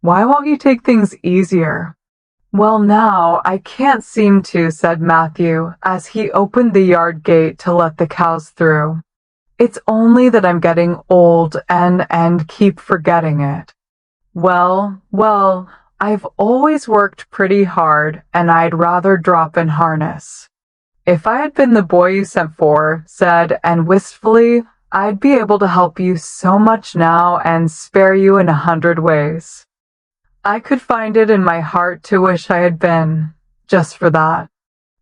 Why won't you take things easier? Well, now, I can't seem to, said Matthew, as he opened the yard gate to let the cows through. It's only that I'm getting old and keep forgetting it. Well, I've always worked pretty hard, and I'd rather drop in harness. If I had been the boy you sent for, said Anne wistfully, I'd be able to help you so much now and spare you in 100 ways. I could find it in my heart to wish I had been, just for that.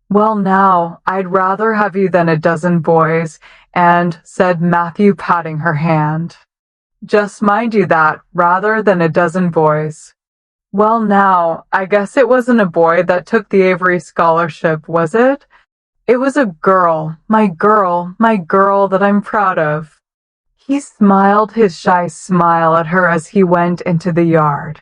Well, now, I'd rather have you than a dozen boys, and, said Matthew, patting her hand. Just mind you that, rather than a dozen boys. Well, now, I guess it wasn't a boy that took the Avery Scholarship, was it? It was a girl, my girl that I'm proud of. He smiled his shy smile at her as he went into the yard,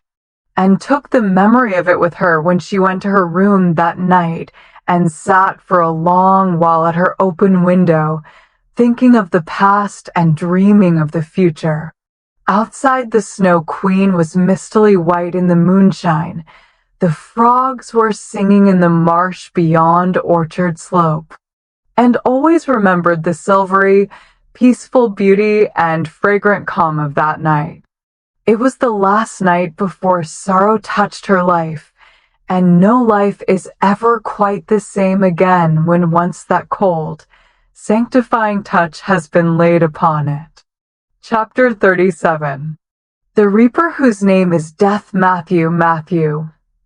and took the memory of it with her when she went to her room that night and sat for a long while at her open window, thinking of the past and dreaming of the future. Outside, the Snow Queen was mistily white in the moonshine. The frogs were singing in the marsh beyond Orchard Slope, and always remembered the silvery, peaceful beauty and fragrant calm of that night. It was the last night before sorrow touched her life, and no life is ever quite the same again when once that cold, sanctifying touch has been laid upon it. Chapter 37. The Reaper whose name is Death. Matthew,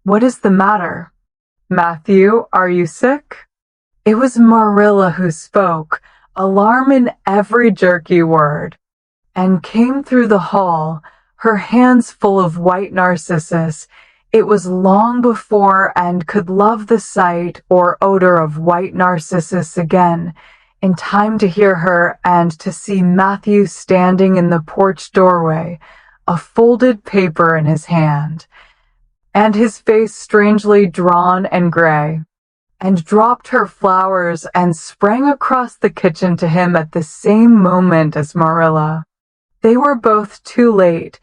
what is the matter? Matthew, are you sick? It was Marilla who spoke, alarm in every jerky word, and came through the hall, her hands full of white narcissus. It was long before Anne could love the sight or odor of white narcissus again. in time to hear her and to see Matthew standing in the porch doorway, a folded paper in his hand, and his face strangely drawn and gray, and dropped her flowers and sprang across the kitchen to him at the same moment as Marilla. They were both too late.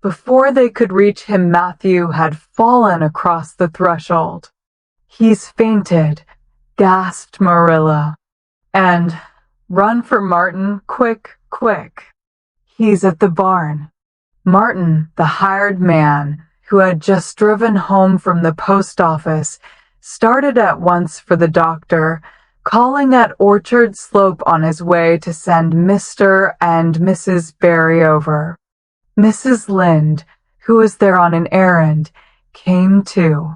Before they could reach him, Matthew had fallen across the threshold. "He's fainted," gasped Marilla. "And run for Martin, quick, quick. He's at the barn." Martin, the hired man, who had just driven home from the post office, started at once for the doctor, calling at Orchard Slope on his way to send Mr. and Mrs. Barry over. Mrs. Lynde, who was there on an errand, came too.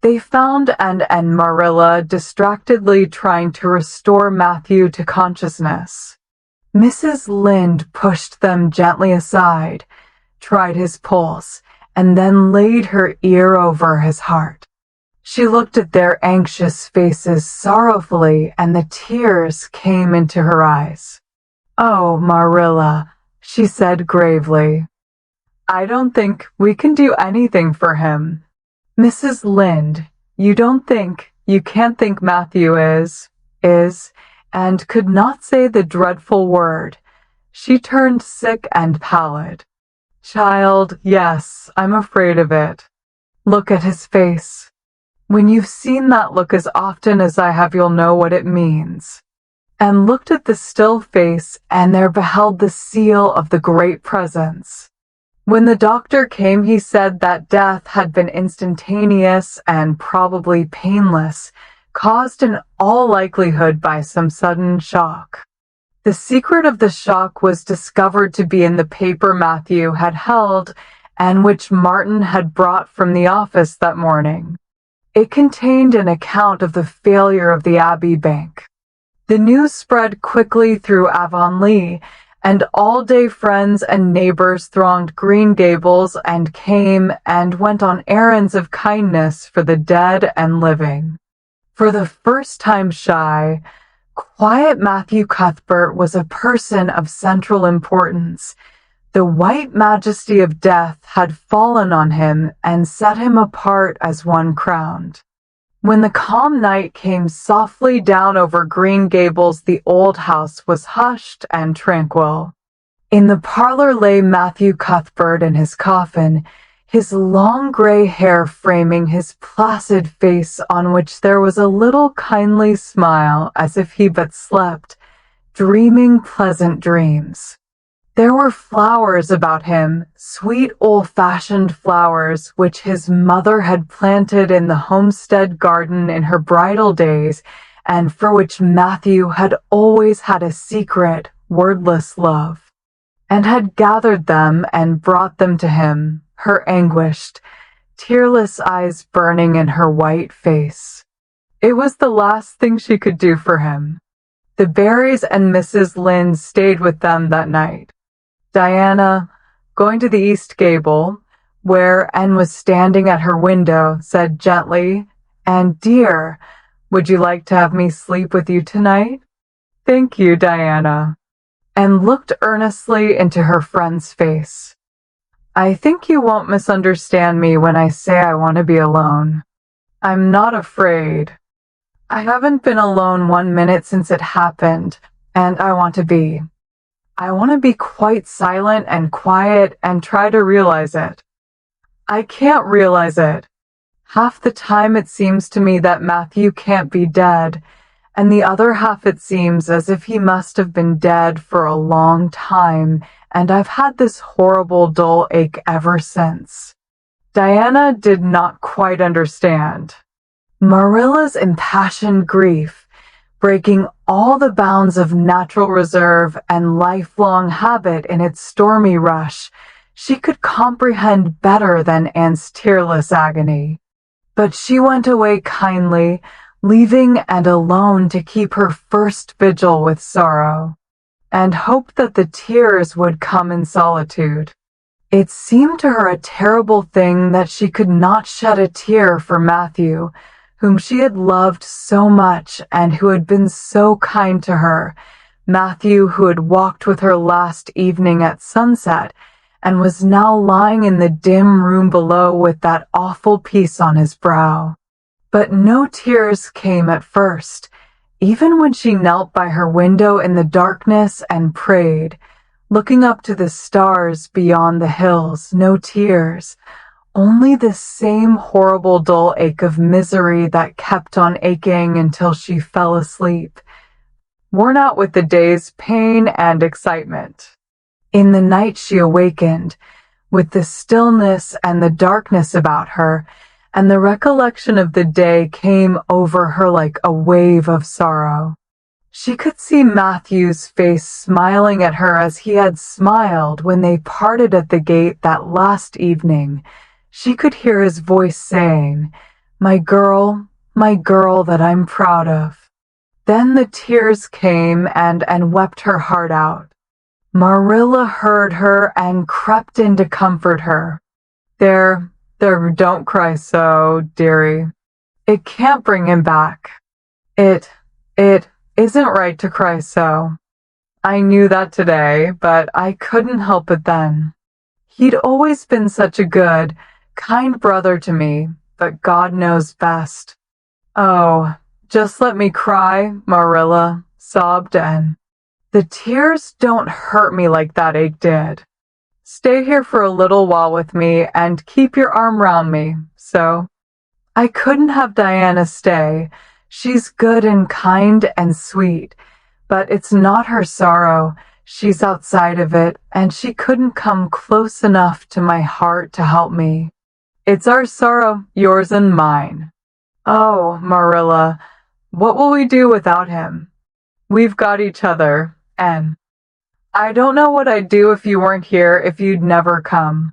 They found Anne and Marilla distractedly trying to restore Matthew to consciousness. Mrs. Lynde pushed them gently aside, tried his pulse, and then laid her ear over his heart. She looked at their anxious faces sorrowfully, and the tears came into her eyes. "Oh, Marilla," she said gravely, "I don't think we can do anything for him." "Mrs. Lynde, you can't think Matthew is, and could not say the dreadful word." She turned sick and pallid. "Child, yes, I'm afraid of it. Look at his face. When you've seen that look as often as I have, you'll know what it means." And looked at the still face, and there beheld the seal of the Great Presence. When the doctor came, he said that death had been instantaneous and probably painless, caused in all likelihood by some sudden shock. The secret of the shock was discovered to be in the paper Matthew had held and which Martin had brought from the office that morning. It contained an account of the failure of the Abbey Bank. The news spread quickly through Avonlea, and all-day friends and neighbors thronged Green Gables and came and went on errands of kindness for the dead and living. For the first time shy, quiet Matthew Cuthbert was a person of central importance. The white majesty of death had fallen on him and set him apart as one crowned. When the calm night came softly down over Green Gables, the old house was hushed and tranquil. In the parlor lay Matthew Cuthbert in his coffin, his long gray hair framing his placid face, on which there was a little kindly smile as if he but slept, dreaming pleasant dreams. There were flowers about him, sweet old-fashioned flowers which his mother had planted in the homestead garden in her bridal days, and for which Matthew had always had a secret, wordless love, and had gathered them and brought them to him, her anguished, tearless eyes burning in her white face. It was the last thing she could do for him. The Barrys and Mrs. Lynde stayed with them that night. Diana, going to the east gable, where Anne was standing at her window, said gently, "And dear, would you like to have me sleep with you tonight?" "Thank you, Diana," and looked earnestly into her friend's face. "I think you won't misunderstand me when I say I want to be alone. I'm not afraid. I haven't been alone 1 minute since it happened, and I want to be. I want to be quite silent and quiet and try to realize it. I can't realize it. Half the time it seems to me that Matthew can't be dead, and the other half it seems as if he must have been dead for a long time, and I've had this horrible dull ache ever since." Diana did not quite understand. Marilla's impassioned grief, breaking all the bounds of natural reserve and lifelong habit in its stormy rush, she could comprehend better than Anne's tearless agony. But she went away kindly, leaving Anne alone to keep her first vigil with sorrow, and hoped that the tears would come in solitude. It seemed to her a terrible thing that she could not shed a tear for Matthew, whom she had loved so much and who had been so kind to her, Matthew, who had walked with her last evening at sunset and was now lying in the dim room below with that awful peace on his brow. But no tears came at first, even when she knelt by her window in the darkness and prayed, looking up to the stars beyond the hills. No tears, only the same horrible dull ache of misery that kept on aching until she fell asleep, worn out with the day's pain and excitement. In the night she awakened, with the stillness and the darkness about her, and the recollection of the day came over her like a wave of sorrow. She could see Matthew's face smiling at her as he had smiled when they parted at the gate that last evening. She could hear his voice saying, my girl that I'm proud of." Then the tears came and wept her heart out. Marilla heard her and crept in to comfort her. There, don't cry so, dearie. It can't bring him back. It isn't right to cry so. I knew that today, but I couldn't help it then. He'd always been such a good, kind brother to me, but God knows best. Oh, just let me cry, Marilla sobbed Anne. The tears don't hurt me like that ache did. Stay here for a little while with me and keep your arm round me, so. I couldn't have Diana stay. She's good and kind and sweet, but it's not her sorrow. She's outside of it, and she couldn't come close enough to my heart to help me. It's our sorrow, yours and mine. Oh, Marilla, what will we do without him? We've got each other, and I don't know what I'd do if you weren't here, if you'd never come.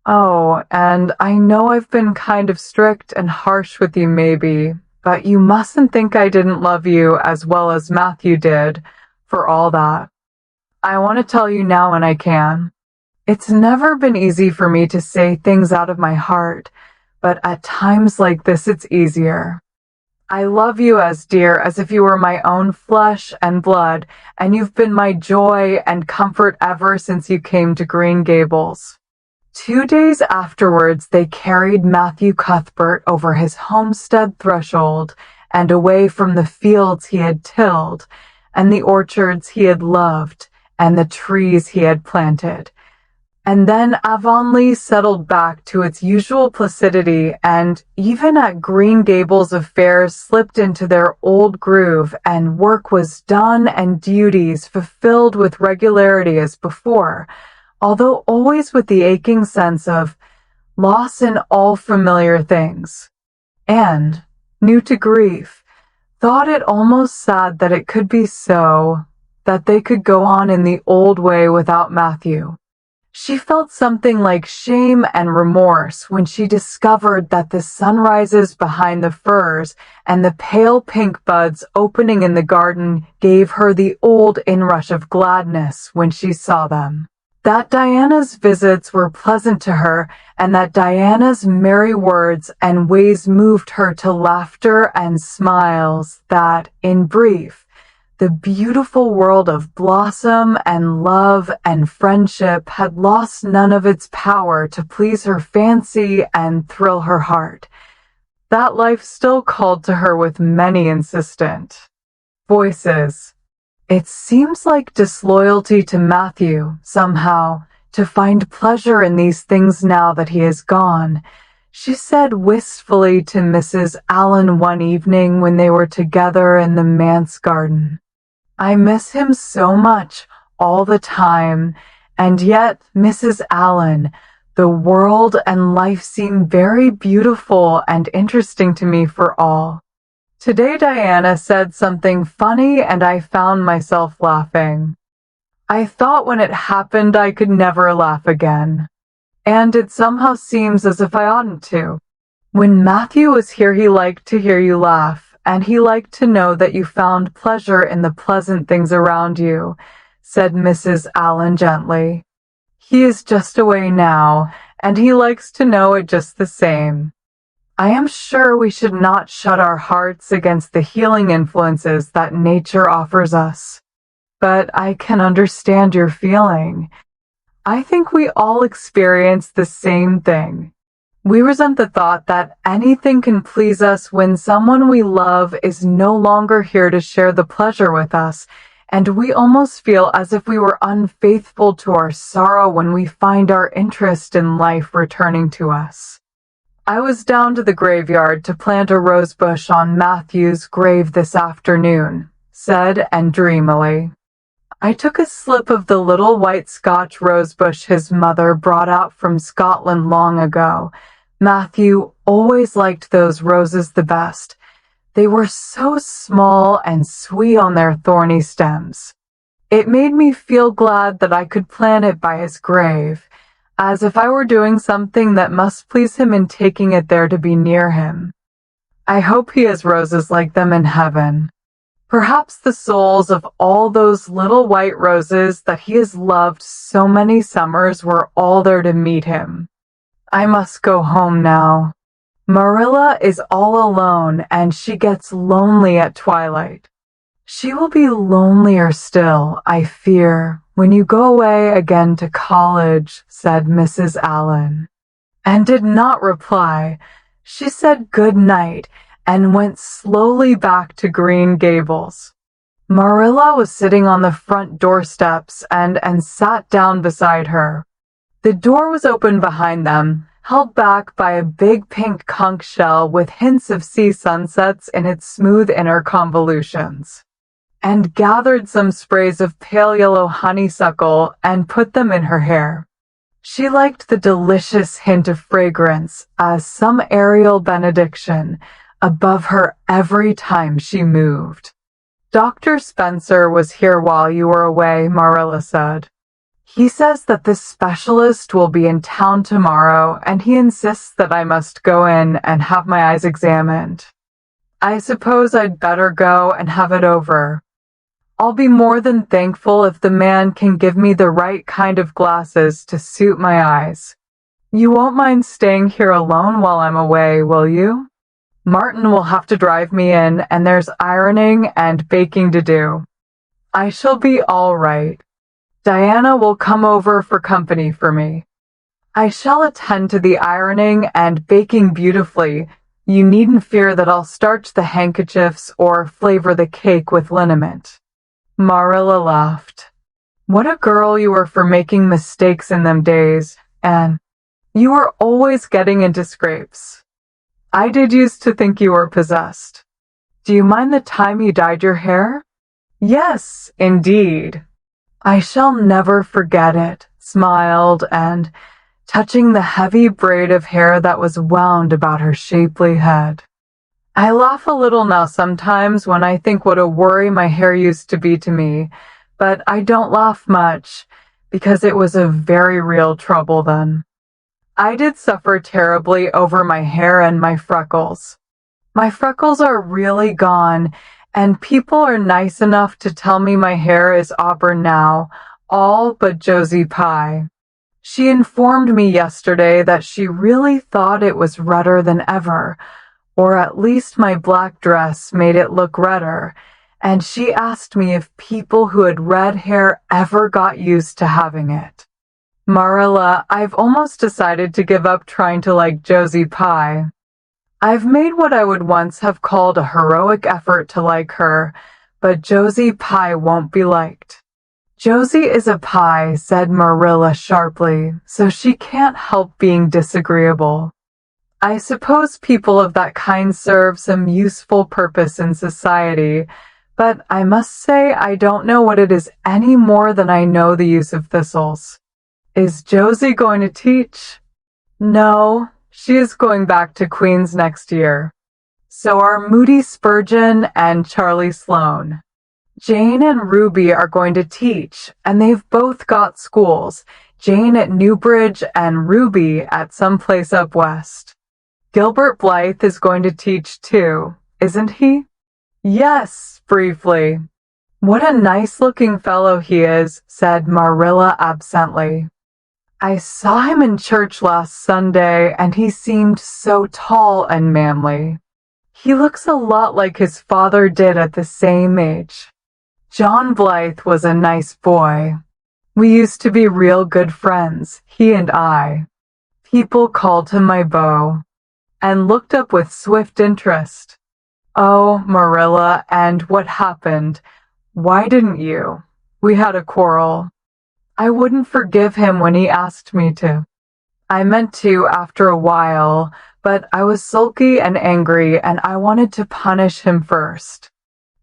Oh, and I know I've been kind of strict and harsh with you maybe, but you mustn't think I didn't love you as well as Matthew did, for all that. I want to tell you now when I can. It's never been easy for me to say things out of my heart, but at times like this it's easier. I love you as dear as if you were my own flesh and blood, and you've been my joy and comfort ever since you came to Green Gables. 2 days afterwards they carried Matthew Cuthbert over his homestead threshold and away from the fields he had tilled, and the orchards he had loved, and the trees he had planted. And then Avonlea settled back to its usual placidity, and even at Green Gables affairs slipped into their old groove, and work was done and duties fulfilled with regularity as before, although always with the aching sense of loss in all familiar things. And, new to grief, thought it almost sad that it could be so, that they could go on in the old way without Matthew. She felt something like shame and remorse when she discovered that the sunrises behind the firs and the pale pink buds opening in the garden gave her the old inrush of gladness when she saw them. That Diana's visits were pleasant to her, and that Diana's merry words and ways moved her to laughter and smiles, that, in brief, the beautiful world of blossom and love and friendship had lost none of its power to please her fancy and thrill her heart. That life still called to her with many insistent voices. It seems like disloyalty to Matthew, somehow, to find pleasure in these things now that he is gone, she said wistfully to Mrs. Allen one evening when they were together in the manse garden. I miss him so much all the time, and yet, Mrs. Allen, the world and life seem very beautiful and interesting to me for all. Today Diana said something funny and I found myself laughing. I thought when it happened I could never laugh again, and it somehow seems as if I oughtn't to. When Matthew was here he liked to hear you laugh, and he liked to know that you found pleasure in the pleasant things around you, said Mrs. Allen gently. He is just away now, and he likes to know it just the same. I am sure we should not shut our hearts against the healing influences that nature offers us. But I can understand your feeling. I think we all experience the same thing. We resent the thought that anything can please us when someone we love is no longer here to share the pleasure with us, and we almost feel as if we were unfaithful to our sorrow when we find our interest in life returning to us. I was down to the graveyard to plant a rose bush on Matthew's grave this afternoon, said Anne dreamily. I took a slip of the little white Scotch rosebush his mother brought out from Scotland long ago. Matthew always liked those roses the best. They were so small and sweet on their thorny stems. It made me feel glad that I could plant it by his grave, as if I were doing something that must please him in taking it there to be near him. I hope he has roses like them in heaven. Perhaps the souls of all those little white roses that he has loved so many summers were all there to meet him. I must go home now. Marilla is all alone and she gets lonely at twilight. She will be lonelier still, I fear, when you go away again to college, said Mrs. Allen. Anne did not reply. She said good night and went slowly back to Green Gables. Marilla was sitting on the front doorsteps and sat down beside her. The door was open behind them, held back by a big pink conch shell with hints of sea sunsets in its smooth inner convolutions, and gathered some sprays of pale yellow honeysuckle and put them in her hair. She liked the delicious hint of fragrance as some aerial benediction above her every time she moved. Dr. Spencer was here while you were away, Marilla said. He says that this specialist will be in town tomorrow, and he insists that I must go in and have my eyes examined. I suppose I'd better go and have it over. I'll be more than thankful if the man can give me the right kind of glasses to suit my eyes. You won't mind staying here alone while I'm away, will you? Martin will have to drive me in, and there's ironing and baking to do. I shall be all right. Diana will come over for company for me. I shall attend to the ironing and baking beautifully. You needn't fear that I'll starch the handkerchiefs or flavor the cake with liniment. Marilla laughed. What a girl you were for making mistakes in them days, Anne. You were always getting into scrapes. I did used to think you were possessed. Do you mind the time you dyed your hair? Yes, indeed. I shall never forget it, smiled Anne, touching the heavy braid of hair that was wound about her shapely head. I laugh a little now sometimes when I think what a worry my hair used to be to me, but I don't laugh much, because it was a very real trouble then. I did suffer terribly over my hair and my freckles. My freckles are really gone, and people are nice enough to tell me my hair is auburn now, all but Josie Pye. She informed me yesterday that she really thought it was redder than ever, or at least my black dress made it look redder, and she asked me if people who had red hair ever got used to having it. Marilla, I've almost decided to give up trying to like Josie Pye. I've made what I would once have called a heroic effort to like her, but Josie Pye won't be liked. Josie is a pie, said Marilla sharply, so she can't help being disagreeable. I suppose people of that kind serve some useful purpose in society, but I must say I don't know what it is any more than I know the use of thistles. Is Josie going to teach? No, she is going back to Queen's next year. So are Moody Spurgeon and Charlie Sloane. Jane and Ruby are going to teach, and they've both got schools, Jane at Newbridge and Ruby at some place up west. Gilbert Blythe is going to teach too, isn't he? Yes, briefly. What a nice-looking fellow he is, said Marilla absently. I saw him in church last Sunday, and he seemed so tall and manly. He looks a lot like his father did at the same age. John Blythe was a nice boy. We used to be real good friends, he and I. People called him my beau, and looked up with swift interest. Oh, Marilla, and what happened? Why didn't you? We had a quarrel. I wouldn't forgive him when he asked me to. I meant to after a while, but I was sulky and angry, and I wanted to punish him first.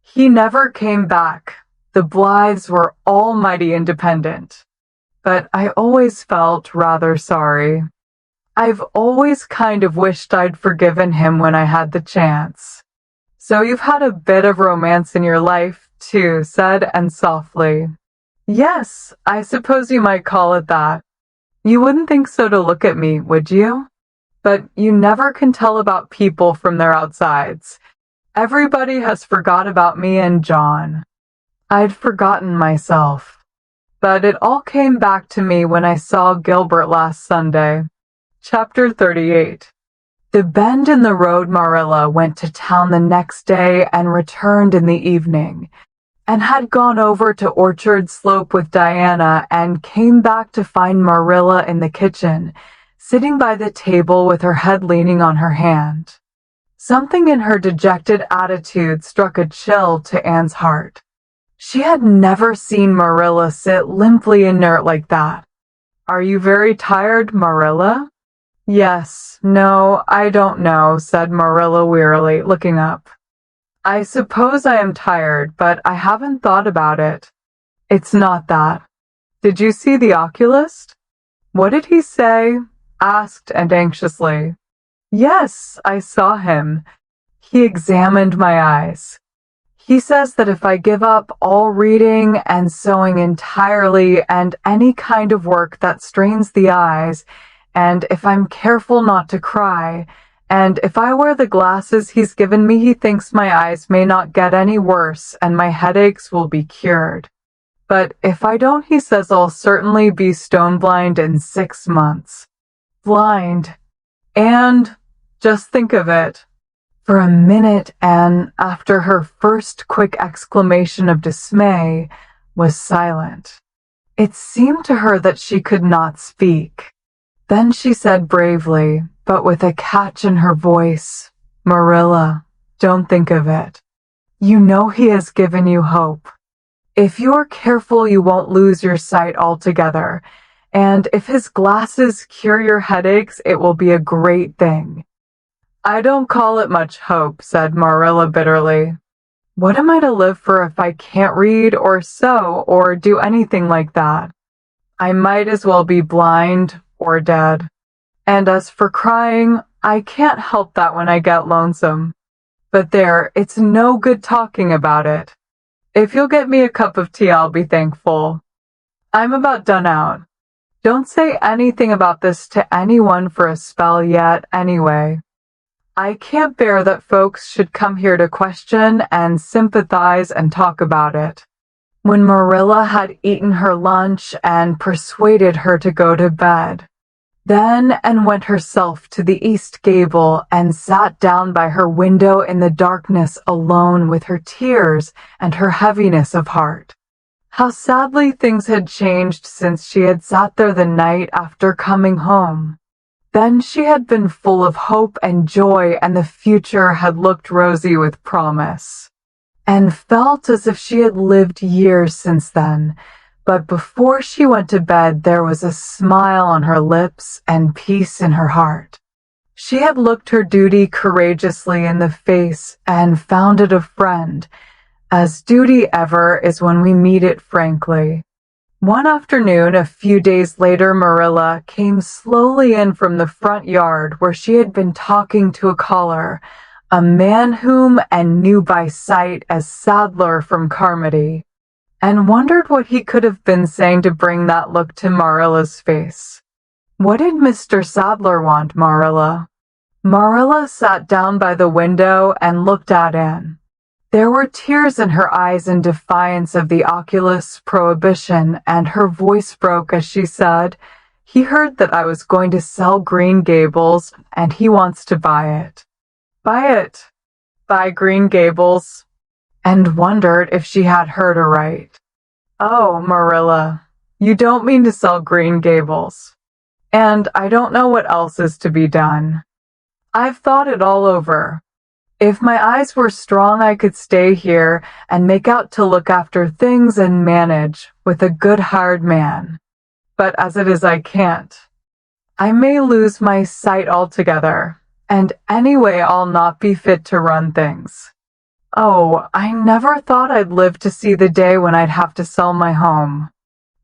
He never came back. The Blythes were almighty independent. But I always felt rather sorry. I've always kind of wished I'd forgiven him when I had the chance. So you've had a bit of romance in your life, too, said Anne softly. Yes, I suppose you might call it that. You wouldn't think so to look at me, would you? But you never can tell about people from their outsides. Everybody has forgot about me and John. I'd forgotten myself. But it all came back to me when I saw Gilbert last Sunday. Chapter 38. The bend in the road. Marilla went to town the next day and returned in the evening, and had gone over to Orchard Slope with Diana, and came back to find Marilla in the kitchen, sitting by the table with her head leaning on her hand. Something in her dejected attitude struck a chill to Anne's heart. She had never seen Marilla sit limply inert like that. Are you very tired, Marilla? Yes, no, I don't know, said Marilla wearily, looking up. I suppose I am tired, but I haven't thought about it. It's not that. Did you see the oculist? What did he say? Asked Anne anxiously. Yes, I saw him. He examined my eyes. He says that if I give up all reading and sewing entirely and any kind of work that strains the eyes, and if I'm careful not to cry, and if I wear the glasses he's given me, he thinks my eyes may not get any worse and my headaches will be cured. But if I don't, he says I'll certainly be stone blind in 6 months. Blind. And just think of it. For a minute, Anne, after her first quick exclamation of dismay, was silent. It seemed to her that she could not speak. Then she said bravely, but with a catch in her voice, Marilla, don't think of it. You know he has given you hope. If you're careful, you won't lose your sight altogether, and if his glasses cure your headaches, it will be a great thing. I don't call it much hope, said Marilla bitterly. What am I to live for if I can't read or sew or do anything like that? I might as well be blind or dead. And as for crying, I can't help that when I get lonesome. But there, it's no good talking about it. If you'll get me a cup of tea, I'll be thankful. I'm about done out. Don't say anything about this to anyone for a spell yet, anyway. I can't bear that folks should come here to question and sympathize and talk about it. When Marilla had eaten her lunch and persuaded her to go to bed, then Anne went herself to the east gable and sat down by her window in the darkness alone with her tears and her heaviness of heart. How sadly things had changed since she had sat there the night after coming home. Then she had been full of hope and joy, and the future had looked rosy with promise, and felt as if she had lived years since then. But before she went to bed, there was a smile on her lips and peace in her heart. She had looked her duty courageously in the face and found it a friend, as duty ever is when we meet it frankly. One afternoon, a few days later, Marilla came slowly in from the front yard where she had been talking to a caller, a man whom Anne knew by sight as Sadler from Carmody, and wondered what he could have been saying to bring that look to Marilla's face. What did Mr. Sadler want, Marilla? Marilla sat down by the window and looked at Anne. There were tears in her eyes in defiance of the oculist's prohibition, and her voice broke as she said, He heard that I was going to sell Green Gables, and he wants to buy it. Buy it. Buy Green Gables. And wondered if she had heard aright. Oh, Marilla, you don't mean to sell Green Gables. And I don't know what else is to be done. I've thought it all over. If my eyes were strong, I could stay here and make out to look after things and manage with a good hired man. But as it is, I can't. I may lose my sight altogether, and anyway I'll not be fit to run things. Oh, I never thought I'd live to see the day when I'd have to sell my home.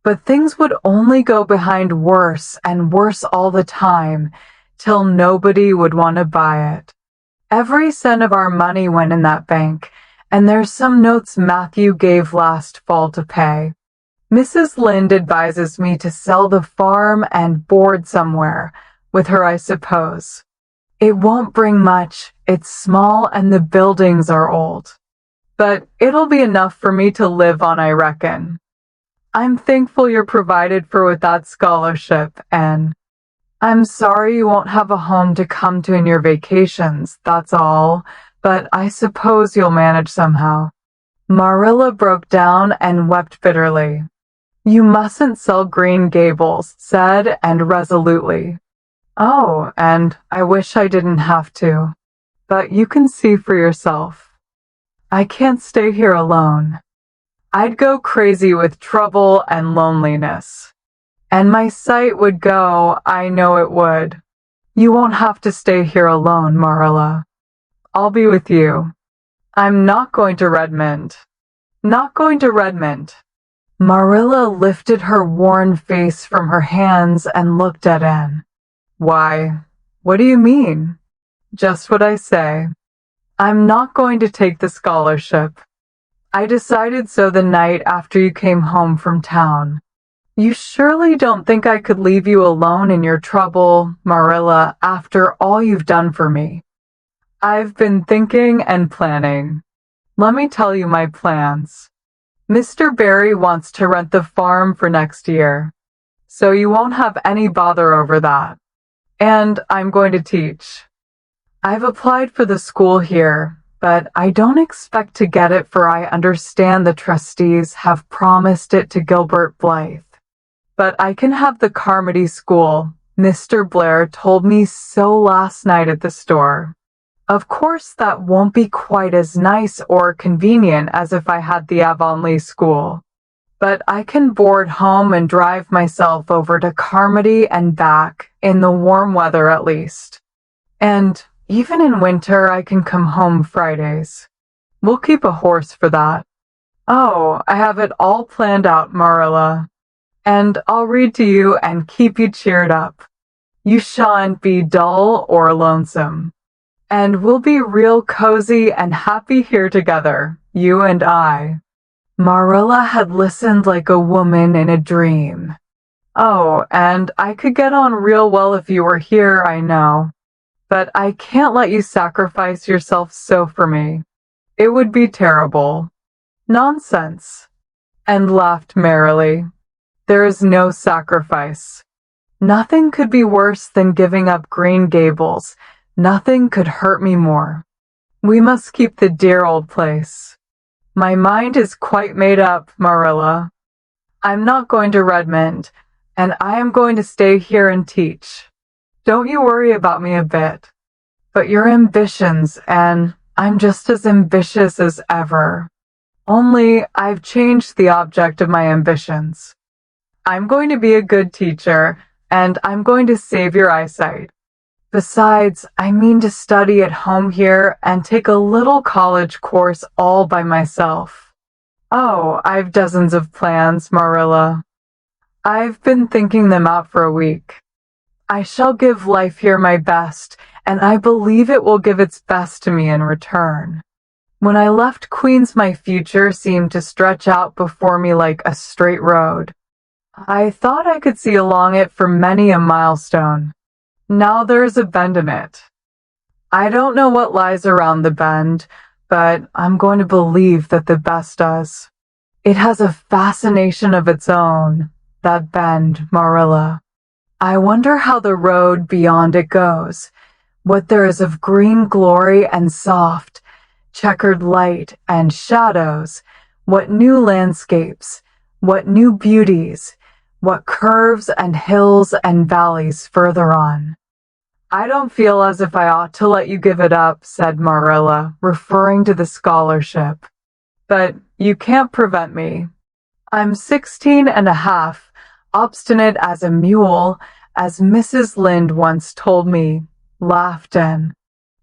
But things would only go behind worse and worse all the time, till nobody would want to buy it. Every cent of our money went in that bank, and there's some notes Matthew gave last fall to pay. Mrs. Lynde advises me to sell the farm and board somewhere, with her I suppose. It won't bring much, it's small and the buildings are old. But it'll be enough for me to live on, I reckon. I'm thankful you're provided for with that scholarship, and I'm sorry you won't have a home to come to in your vacations, that's all, but I suppose you'll manage somehow. Marilla broke down and wept bitterly. You mustn't sell Green Gables, said, and resolutely. Oh, and I wish I didn't have to. But you can see for yourself. I can't stay here alone. I'd go crazy with trouble and loneliness. And my sight would go, I know it would. You won't have to stay here alone, Marilla. I'll be with you. I'm not going to Redmond. Not going to Redmond. Marilla lifted her worn face from her hands and looked at Anne. Why, what do you mean? Just what I say. I'm not going to take the scholarship. I decided so the night after you came home from town. You surely don't think I could leave you alone in your trouble, Marilla, after all you've done for me. I've been thinking and planning. Let me tell you my plans. Mr. Barry wants to rent the farm for next year, so you won't have any bother over that. And I'm going to teach. I've applied for the school here, but I don't expect to get it, for I understand the trustees have promised it to Gilbert Blythe. But I can have the Carmody School. Mr. Blair told me so last night at the store. Of course, that won't be quite as nice or convenient as if I had the Avonlea School. But I can board home and drive myself over to Carmody and back, in the warm weather at least. And even in winter, I can come home Fridays. We'll keep a horse for that. Oh, I have it all planned out, Marilla. And I'll read to you and keep you cheered up. You shan't be dull or lonesome. And we'll be real cozy and happy here together, you and I. Marilla had listened like a woman in a dream. Oh, and I could get on real well if you were here, I know. But I can't let you sacrifice yourself so for me. It would be terrible. Nonsense. And laughed merrily. There is no sacrifice. Nothing could be worse than giving up Green Gables. Nothing could hurt me more. We must keep the dear old place. My mind is quite made up, Marilla. I'm not going to Redmond, and I am going to stay here and teach. Don't you worry about me a bit. But your ambitions, and I'm just as ambitious as ever. Only I've changed the object of my ambitions. I'm going to be a good teacher, and I'm going to save your eyesight. Besides, I mean to study at home here and take a little college course all by myself. Oh, I've dozens of plans, Marilla. I've been thinking them out for a week. I shall give life here my best, and I believe it will give its best to me in return. When I left Queens, my future seemed to stretch out before me like a straight road. I thought I could see along it for many a milestone. Now there is a bend in it. I don't know what lies around the bend, but I'm going to believe that the best does. It has a fascination of its own, that bend, Marilla. I wonder how the road beyond it goes, what there is of green glory and soft, checkered light and shadows, what new landscapes, what new beauties, what curves and hills and valleys further on. I don't feel as if I ought to let you give it up, said Marilla, referring to the scholarship. But you can't prevent me. I'm 16 and a half, obstinate as a mule, as Mrs. Lynde once told me, laughed Anne.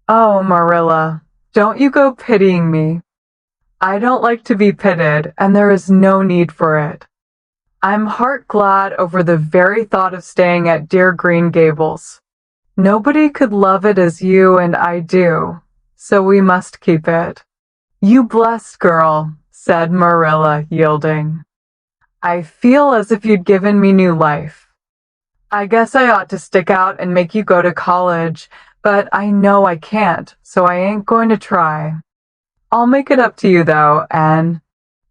Oh, Marilla, don't you go pitying me. I don't like to be pitied, and there is no need for it. I'm heart glad over the very thought of staying at dear Green Gables. Nobody could love it as you and I do, so we must keep it. You blessed girl, said Marilla, yielding. I feel as if you'd given me new life. I guess I ought to stick out and make you go to college, but I know I can't, so I ain't going to try. I'll make it up to you, though, Anne.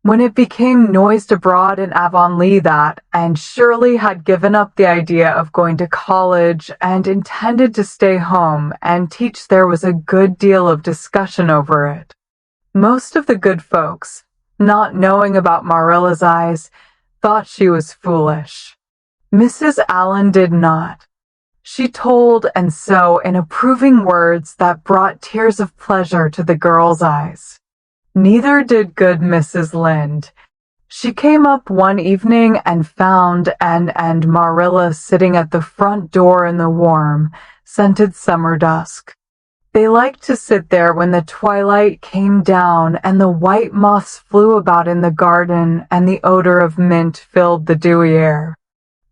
When it became noised abroad in Avonlea that Anne Shirley had given up the idea of going to college and intended to stay home and teach, there was a good deal of discussion over it. Most of the good folks, not knowing about Marilla's eyes, thought she was foolish. Mrs. Allen did not. She told, and so in approving words that brought tears of pleasure to the girl's eyes. Neither did good Mrs. Lynde. She came up one evening and found Anne and Marilla sitting at the front door in the warm, scented summer dusk. They liked to sit there when the twilight came down and the white moths flew about in the garden and the odor of mint filled the dewy air.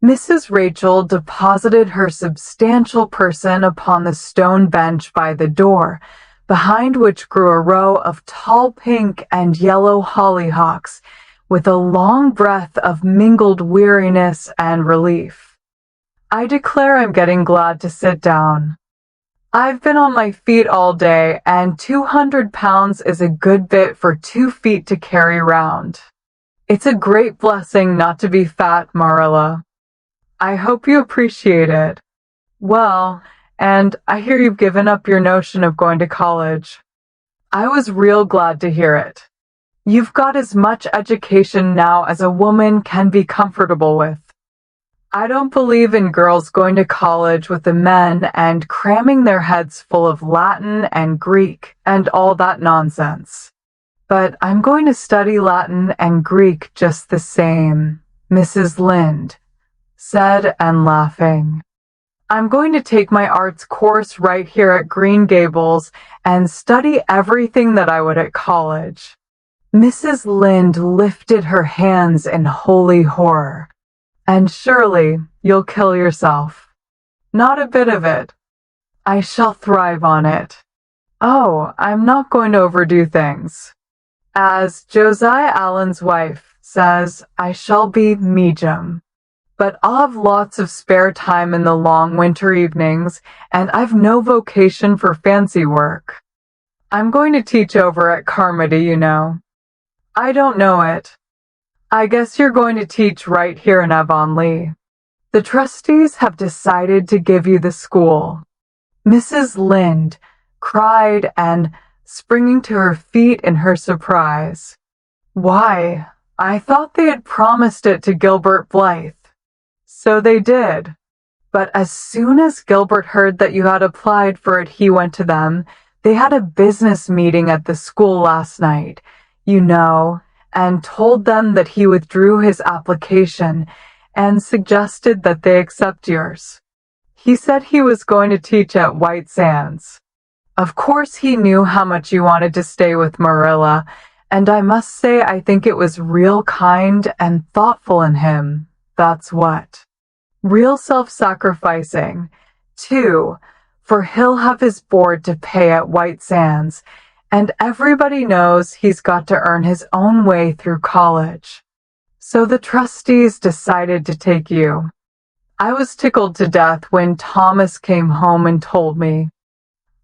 Mrs. Rachel deposited her substantial person upon the stone bench by the door, behind which grew a row of tall pink and yellow hollyhocks, with a long breath of mingled weariness and relief. I declare I'm getting glad to sit down. I've been on my feet all day, and 200 pounds is a good bit for 2 feet to carry round. It's a great blessing not to be fat, Marilla. I hope you appreciate it. Well, and I hear you've given up your notion of going to college. I was real glad to hear it. You've got as much education now as a woman can be comfortable with. I don't believe in girls going to college with the men and cramming their heads full of Latin and Greek and all that nonsense. But I'm going to study Latin and Greek just the same, Mrs. Lynde said, and laughing. I'm going to take my arts course right here at Green Gables and study everything that I would at college. Mrs. Lynde lifted her hands in holy horror. And surely you'll kill yourself. Not a bit of it. I shall thrive on it. Oh, I'm not going to overdo things. As Josiah Allen's wife says, I shall be medium. But I'll have lots of spare time in the long winter evenings, and I've no vocation for fancy work. I'm going to teach over at Carmody, you know. I don't know it. I guess you're going to teach right here in Avonlea. The trustees have decided to give you the school. Mrs. Lynde cried and, springing to her feet in her surprise. Why, I thought they had promised it to Gilbert Blythe. So they did. But as soon as Gilbert heard that you had applied for it, he went to them. They had a business meeting at the school last night, you know, and told them that he withdrew his application and suggested that they accept yours. He said he was going to teach at White Sands. Of course he knew how much you wanted to stay with Marilla, and I must say I think it was real kind and thoughtful in him. That's what. Real self-sacrificing, too, for he'll have his board to pay at White Sands, and everybody knows he's got to earn his own way through college. So the trustees decided to take you. I was tickled to death when Thomas came home and told me.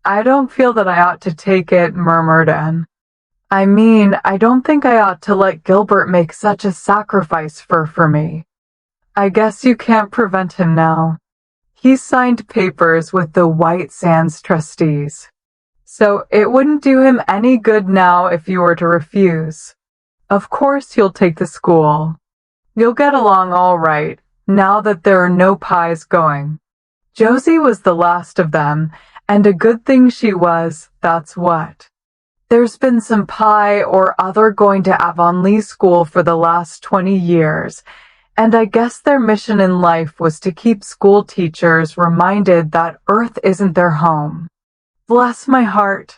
I don't feel that I ought to take it, murmured Anne. I mean, I don't think I ought to let Gilbert make such a sacrifice for me. I guess you can't prevent him now. He signed papers with the White Sands trustees. So it wouldn't do him any good now if you were to refuse. Of course you'll take the school. You'll get along all right, now that there are no pies going. Josie was the last of them, and a good thing she was, that's what. There's been some pie or other going to Avonlea School for the last 20 years, and I guess their mission in life was to keep school teachers reminded that Earth isn't their home. Bless my heart.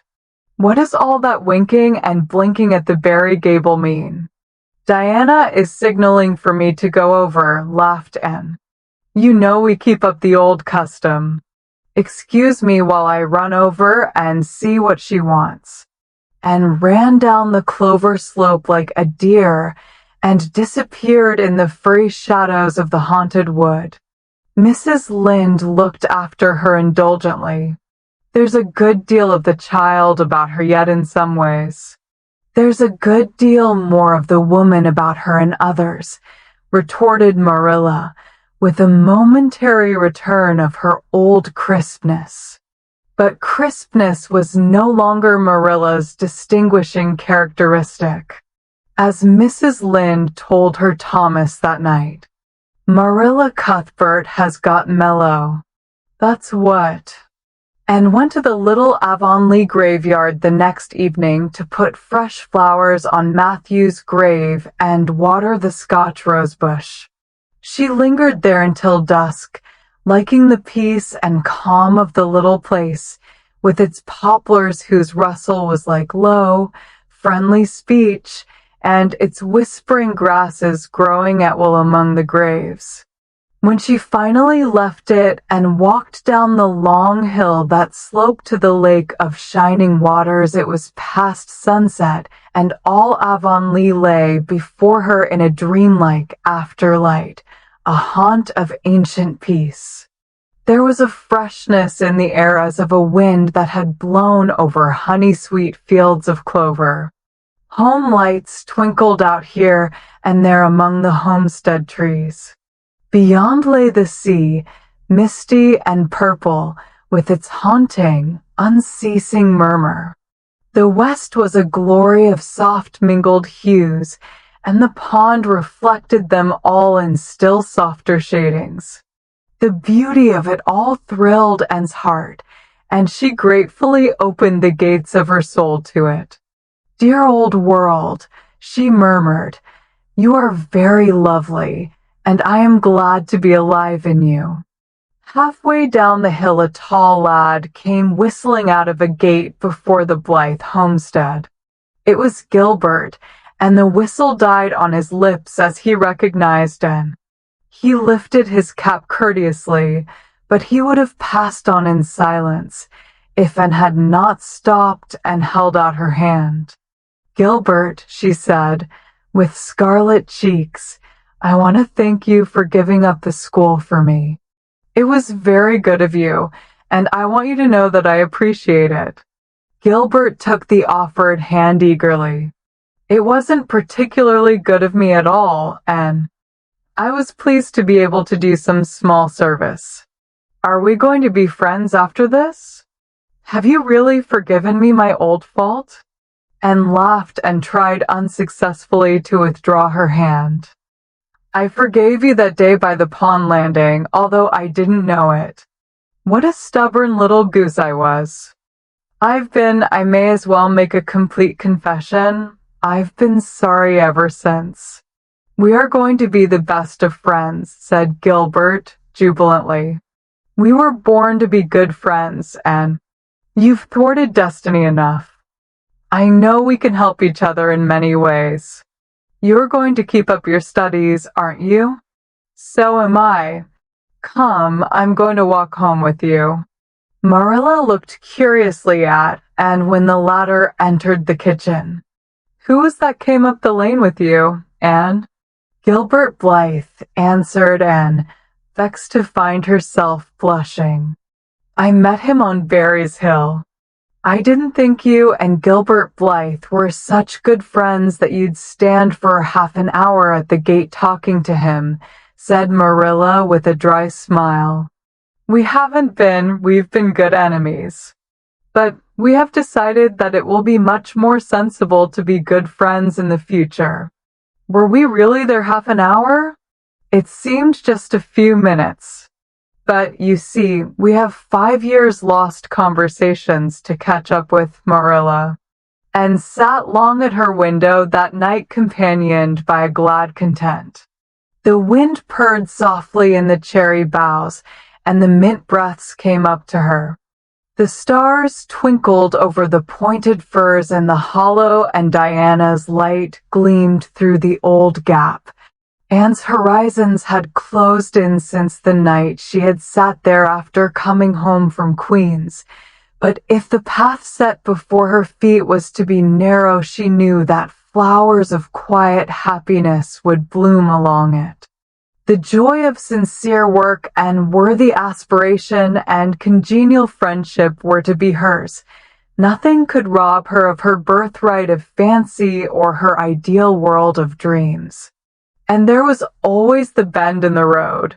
What does all that winking and blinking at the Barry Gable mean? Diana is signaling for me to go over, laughed Anne. You know we keep up the old custom. Excuse me while I run over and see what she wants. And ran down the clover slope like a deer and disappeared in the furry shadows of the haunted wood. Mrs. Lynde looked after her indulgently. There's a good deal of the child about her yet in some ways. There's a good deal more of the woman about her in others, retorted Marilla, with a momentary return of her old crispness. But crispness was no longer Marilla's distinguishing characteristic. As Mrs. Lynde told her Thomas that night, Marilla Cuthbert has got mellow. That's what. And went to the little Avonlea graveyard the next evening to put fresh flowers on Matthew's grave and water the Scotch rosebush. She lingered there until dusk, liking the peace and calm of the little place, with its poplars whose rustle was like low, friendly speech, and its whispering grasses growing at will among the graves. When she finally left it and walked down the long hill that sloped to the lake of shining waters, it was past sunset, and all Avonlea lay before her in a dreamlike afterlight, a haunt of ancient peace. There was a freshness in the air as of a wind that had blown over honey-sweet fields of clover. Home lights twinkled out here and there among the homestead trees. Beyond lay the sea, misty and purple, with its haunting, unceasing murmur. The west was a glory of soft mingled hues, and the pond reflected them all in still softer shadings. The beauty of it all thrilled Anne's heart, and she gratefully opened the gates of her soul to it. "Dear old world," she murmured, "you are very lovely, and I am glad to be alive in you." Halfway down the hill a tall lad came whistling out of a gate before the Blythe homestead. It was Gilbert, and the whistle died on his lips as he recognized Anne. He lifted his cap courteously, but he would have passed on in silence if Anne had not stopped and held out her hand. "Gilbert," she said, with scarlet cheeks, "I want to thank you for giving up the school for me. It was very good of you, and I want you to know that I appreciate it." Gilbert took the offered hand eagerly. "It wasn't particularly good of me at all, and I was pleased to be able to do some small service. Are we going to be friends after this? Have you really forgiven me my old fault?" Anne laughed and tried unsuccessfully to withdraw her hand. "I forgave you that day by the pond landing, although I didn't know it. What a stubborn little goose I was. I may as well make a complete confession, I've been sorry ever since." "We are going to be the best of friends," said Gilbert jubilantly. "We were born to be good friends, and you've thwarted destiny enough. I know we can help each other in many ways. You're going to keep up your studies, aren't you?" "So am I. Come, I'm going to walk home with you." Marilla looked curiously at Anne when the latter entered the kitchen. "Who was that came up the lane with you, Anne?" "Gilbert Blythe," answered Anne, vexed to find herself blushing. "I met him on Barry's Hill. I didn't think you and Gilbert Blythe were such good friends that you'd stand for half an hour at the gate talking to him," said Marilla with a dry smile. We've been good enemies. But we have decided that it will be much more sensible to be good friends in the future. Were we really there half an hour? It seemed just a few minutes. But you see, we have 5 years lost conversations to catch up with, Marilla, and sat long at her window that night companioned by a glad content. The wind purred softly in the cherry boughs, and the mint breaths came up to her. The stars twinkled over the pointed firs in the hollow, and Diana's light gleamed through the old gap. Anne's horizons had closed in since the night she had sat there after coming home from Queen's. But if the path set before her feet was to be narrow, she knew that flowers of quiet happiness would bloom along it. The joy of sincere work and worthy aspiration and congenial friendship were to be hers. Nothing could rob her of her birthright of fancy or her ideal world of dreams. And there was always the bend in the road.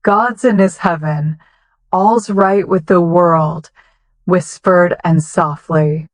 God's in his heaven. All's right with the world, whispered and softly.